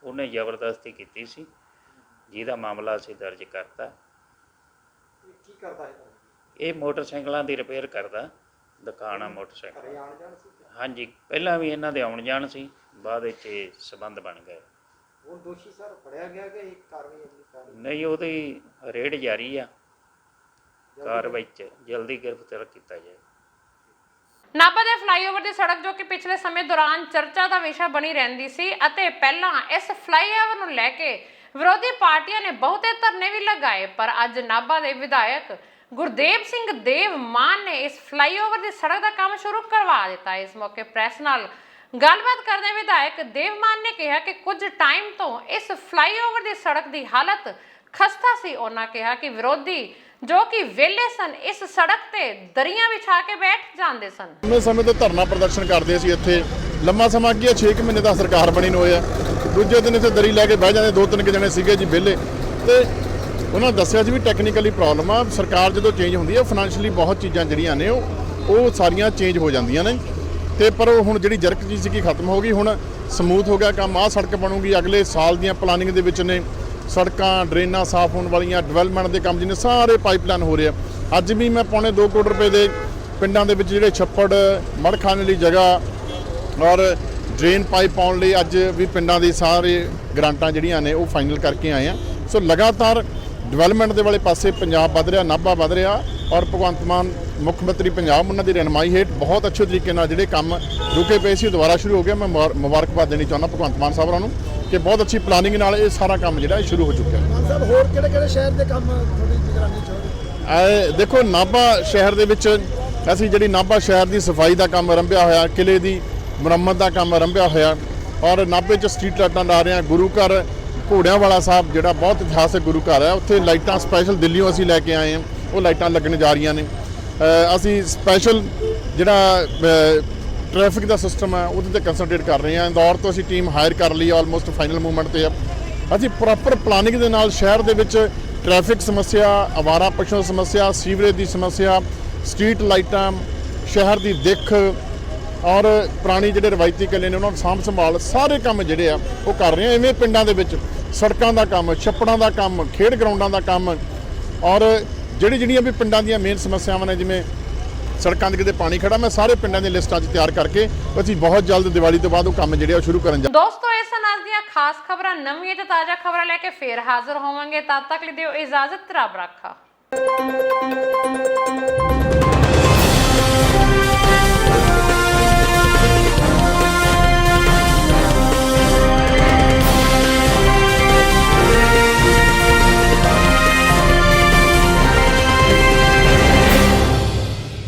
ਉਹਨੇ ਜ਼ਬਰਦਸਤੀ ਕੀਤੀ ਸੀ, ਜਿਹਦਾ ਮਾਮਲਾ ਅਸੀਂ ਦਰਜ ਕਰਤਾ। ਕੀ ਕਰਦਾ ਹੈ ਇਹ ਮੋਟਰਸਾਈਕਲਾਂ ਦੀ ਰਿਪੇਅਰ ਕਰਦਾ, ਦੁਕਾਨ ਆ ਮੋਟਰਸਾਈਕਲ। ਹਾਂਜੀ, ਪਹਿਲਾਂ ਵੀ ਇਹਨਾਂ ਦੇ ਆਉਣ ਜਾਣ ਸੀ, ਬਾਅਦ ਵਿੱਚ ਇਹ ਸੰਬੰਧ ਬਣ ਗਏ। ਉਹ ਦੋਸ਼ੀ ਸਰ ਫੜਿਆ ਗਿਆ ਕਿ ਇੱਕ ਕਾਰਵਾਈ ਅਗਲੀ? ਨਹੀਂ, ਉਹਦੀ ਰੇਡ ਜਾਰੀ ਆ, ਕਾਰਵਾਈ 'ਚ ਜਲਦੀ ਗ੍ਰਿਫਤਾਰ ਕੀਤਾ ਜਾਏ। ਨਾਭਾ ਦੇ ਫਲਾਈਓਵਰ ਦੀ ਸੜਕ ਜੋ ਕਿ ਪਿਛਲੇ ਸਮੇਂ ਦੌਰਾਨ ਚਰਚਾ ਦਾ ਵਿਸ਼ਾ ਬਣੀ ਰਹਿੰਦੀ ਸੀ ਅਤੇ ਪਹਿਲਾਂ ਇਸ ਫਲਾਈਓਵਰ ਨੂੰ ਲੈ ਕੇ ਵਿਰੋਧੀ ਪਾਰਟੀਆਂ ਨੇ ਬਹੁਤੇ ਧਰਨੇ ਵੀ ਲਗਾਏ, ਪਰ ਅੱਜ ਨਾਭਾ ਦੇ ਵਿਧਾਇਕ ਗੁਰਦੇਵ ਸਿੰਘ ਦੇਵ ਮਾਨ ਨੇ ਇਸ ਫਲਾਈਓਵਰ ਦੀ ਸੜਕ ਦਾ ਕੰਮ ਸ਼ੁਰੂ ਕਰਵਾ ਦਿੱਤਾ। ਇਸ ਮੌਕੇ ਪ੍ਰੈਸ ਨਾਲ ਗੱਲਬਾਤ ਕਰਦੇ ਵਿਧਾਇਕ ਦੇਵ ਮਾਨ ਨੇ ਕਿਹਾ ਕਿ ਕੁਝ ਟਾਈਮ ਤੋਂ ਇਸ ਫਲਾਈਓਵਰ ਦੀ ਸੜਕ ਦੀ ਹਾਲਤ ਖਸਤਾ ਸੀ। ਉਹਨਾਂ ਕਿਹਾ ਕਿ ਵਿਰੋਧੀ ਜੋ ਕਿ ਵੇਲੇ ਸਨ ਇਸ ਸੜਕ ਤੇ ਦਰੀਆਂ ਵਿਛਾ ਕੇ ਬੈਠ ਜਾਂਦੇ ਸਨ। ਲੰਮੇ ਸਮੇਂ ਤੋਂ ਧਰਨਾ ਪ੍ਰਦਰਸ਼ਨ ਕਰਦੇ ਸੀ ਇੱਥੇ। ਲੰਮਾ ਸਮਾਂ ਕੀ 6 ਮਹੀਨੇ ਦਾ ਸਰਕਾਰ ਬਣੀ ਨੂੰ ਹੋਇਆ। ਦੂਜੇ ਦਿਨ ਇੱਥੇ ਦਰੀ ਲੈ ਕੇ ਬਹਿ ਜਾਂਦੇ, 2-3 ਜਣੇ ਸੀਗੇ ਜੀ ਵਿਹਲੇ। ਤੇ ਉਹਨਾਂ ਦੱਸਿਆ ਸੀ ਵੀ ਟੈਕਨੀਕਲੀ ਪ੍ਰੋਬਲਮ ਆ। ਸਰਕਾਰ ਜਦੋਂ ਚੇਂਜ ਹੁੰਦੀ ਹੈ ਫਾਈਨੈਂਸ਼ੀਅਲੀ ਬਹੁਤ ਚੀਜ਼ਾਂ ਜਿਹੜੀਆਂ ਨੇ ਉਹ ਸਾਰੀਆਂ ਚੇਂਜ ਹੋ ਜਾਂਦੀਆਂ ਨੇ ਤੇ ਪਰ ਉਹ ਹੁਣ ਜਿਹੜੀ ਜਰਕ ਜੀ ਸੀਗੀ ਖਤਮ ਹੋ ਗਈ, ਹੁਣ ਸਮੂਥ ਹੋ ਗਿਆ ਕੰਮ। ਆਹ ਸੜਕ ਬਣੂਗੀ ਅਗਲੇ ਸਾਲ ਦੀਆਂ ਪਲਾਨਿੰਗ ਦੇ ਵਿੱਚ ਨੇ। ਸੜਕਾਂ, ਡਰੇਨਾਂ ਸਾਫ਼ ਹੋਣ ਵਾਲੀਆਂ, ਡਿਵੈਲਪਮੈਂਟ ਦੇ ਕੰਮ ਜਿਹਨੇ ਸਾਰੇ ਪਾਈਪਲਾਈਨ ਹੋ ਰਹੇ ਆ। ਅੱਜ ਵੀ ਮੈਂ ਪੌਣੇ 2 ਕਰੋੜ ਰੁਪਏ ਦੇ ਪਿੰਡਾਂ ਦੇ ਵਿੱਚ ਜਿਹੜੇ ਛੱਪੜ, ਮੜ ਖਾਣੇ ਲਈ ਜਗ੍ਹਾ ਔਰ ਡਰੇਨ ਪਾਈਪ ਪਾਉਣ ਲਈ ਅੱਜ ਵੀ ਪਿੰਡਾਂ ਦੀ ਸਾਰੇ ਗ੍ਰਾਂਟਾਂ ਜਿਹੜੀਆਂ ਨੇ ਉਹ ਫਾਈਨਲ ਕਰਕੇ ਆਏ ਆ। ਸੋ ਲਗਾਤਾਰ ਡਿਵੈਲਪਮੈਂਟ ਦੇ ਵਾਲੇ ਪਾਸੇ ਪੰਜਾਬ ਵੱਧ ਰਿਹਾ, ਨਾਭਾ ਵੱਧ ਰਿਹਾ ਔਰ ਭਗਵੰਤ ਮਾਨ ਮੁੱਖ ਮੰਤਰੀ ਪੰਜਾਬ ਉਹਨਾਂ ਦੀ ਰਹਿਨਮਾਈ ਹੇਠ ਬਹੁਤ ਅੱਛੇ ਤਰੀਕੇ ਨਾਲ ਜਿਹੜੇ ਕੰਮ ਰੁਕੇ ਪਏ ਸੀ ਦੁਬਾਰਾ ਸ਼ੁਰੂ ਹੋ ਗਿਆ। ਮੈਂ ਮੁਬਾਰਕਬਾਦ ਦੇਣੀ ਚਾਹੁੰਦਾ ਭਗਵੰਤ ਮਾਨ ਸਾਹਿਬ ਨੂੰ ਕਿ ਬਹੁਤ ਅੱਛੀ ਪਲਾਨਿੰਗ ਨਾਲ ਇਹ ਸਾਰਾ ਕੰਮ ਜਿਹੜਾ ਸ਼ੁਰੂ ਹੋ ਚੁੱਕਿਆ ਹੈ। ਮਾਨ ਸਾਹਿਬ ਹੋਰ ਕਿਹੜੇ ਸ਼ਹਿਰ ਦੇ ਕੰਮ ਤੁਹਾਡੀ ਨਿਗਰਾਨੀ ਚ ਹੋਣਗੇ? ਦੇਖੋ ਨਾਭਾ ਸ਼ਹਿਰ ਦੇ ਵਿੱਚ ਅਸੀਂ ਜਿਹੜੀ ਨਾਭਾ ਸ਼ਹਿਰ ਦੀ ਸਫਾਈ ਦਾ ਕੰਮ ਆਰੰਭਿਆ ਹੋਇਆ, ਕਿਲੇ ਦੀ ਮੁਰੰਮਤ ਦਾ ਕੰਮ ਆਰੰਭਿਆ ਹੋਇਆ ਔਰ ਨਾਭੇ 'ਚ ਸਟਰੀਟ ਲਾਈਟਾਂ ਲਾ ਰਹੇ ਹਾਂ। ਗੁਰੂ ਘਰ ਘੋੜਿਆਂ ਵਾਲਾ ਸਾਹਿਬ ਜਿਹੜਾ ਬਹੁਤ ਇਤਿਹਾਸਕ ਗੁਰੂ ਘਰ ਹੈ, ਉੱਥੇ ਲਾਈਟਾਂ ਸਪੈਸ਼ਲ ਦਿੱਲੀੋਂ ਅਸੀਂ ਲੈ ਕੇ ਆਏ ਹਾਂ, ਉਹ ਲਾਈਟਾਂ ਲੱਗਣ ਜਾ ਰਹੀਆਂ ਨੇ। ਅਸੀਂ ਸਪੈਸ਼ਲ ਜਿਹੜਾ ਟ੍ਰੈਫਿਕ ਦਾ ਸਿਸਟਮ ਹੈ ਉਹਦੇ ਤੇ ਕੰਸਨਟਰੇਟ ਕਰ ਰਹੇ ਹਾਂ। ਇੰਦੌਰ ਤੋਂ ਅਸੀਂ ਟੀਮ ਹਾਇਰ ਕਰ ਲਈ, ਆਲਮੋਸਟ ਫਾਈਨਲ ਮੂਵਮੈਂਟ ਤੇ ਆ। ਅਸੀਂ ਪ੍ਰੋਪਰ ਪਲਾਨਿੰਗ ਦੇ ਨਾਲ ਸ਼ਹਿਰ ਦੇ ਵਿੱਚ ਟ੍ਰੈਫਿਕ ਸਮੱਸਿਆ, ਅਵਾਰਾ ਪਸ਼ੂ ਸਮੱਸਿਆ, ਸੀਵਰੇਜ ਦੀ ਸਮੱਸਿਆ, ਸਟਰੀਟ ਲਾਈਟਾਂ, ਸ਼ਹਿਰ ਦੀ ਦਿੱਖ ਔਰ ਪੁਰਾਣੀ ਜਿਹੜੇ ਰਵਾਇਤੀ ਕਿਲੇ ਨੇ ਉਹਨਾਂ ਨੂੰ ਸਾਂਭ ਸੰਭਾਲ ਸਾਰੇ ਕੰਮ ਜਿਹੜੇ ਆ ਉਹ ਕਰ ਰਹੇ ਆ। ਇਵੇਂ ਪਿੰਡਾਂ ਦੇ ਵਿੱਚ ਸੜਕਾਂ ਦਾ ਕੰਮ, ਛੱਪੜਾਂ ਦਾ ਕੰਮ, ਖੇਡ ਗਰਾਊਂਡਾਂ ਦਾ ਕੰਮ ਔਰ ਜਿਹੜੀਆਂ ਵੀ ਪਿੰਡਾਂ ਦੀਆਂ ਮੇਨ ਸਮੱਸਿਆਵਾਂ ਨੇ, ਜਿਵੇਂ ਸੜਕਾਂ ਦੇ ਕਿਤੇ ਪਾਣੀ ਖੜਾ, ਮੈਂ ਸਾਰੇ ਪਿੰਡਾਂ ਦੀ ਲਿਸਟਾਂ 'ਚ ਤਿਆਰ ਕਰਕੇ ਅਸੀਂ ਬਹੁਤ ਜਲਦ ਦੀਵਾਲੀ ਤੋਂ ਬਾਅਦ ਉਹ ਕੰਮ ਜਿਹੜੇ ਆ ਸ਼ੁਰੂ ਕਰਨ ਜਾ। ਦੋਸਤੋ ਇਸ ਨਾਲ ਦੀਆਂ ਖਾਸ ਖਬਰਾਂ, ਨਵੀਆਂ ਤੇ ਤਾਜ਼ਾ ਖਬਰਾਂ ਲੈ ਕੇ ਫੇਰ ਹਾਜ਼ਰ ਹੋਵਾਂਗੇ। ਤਦ ਤੱਕ ਲਈ ਦਿਓ ਇਜਾਜ਼ਤ। ਰੱਬ ਰਾਖਾ।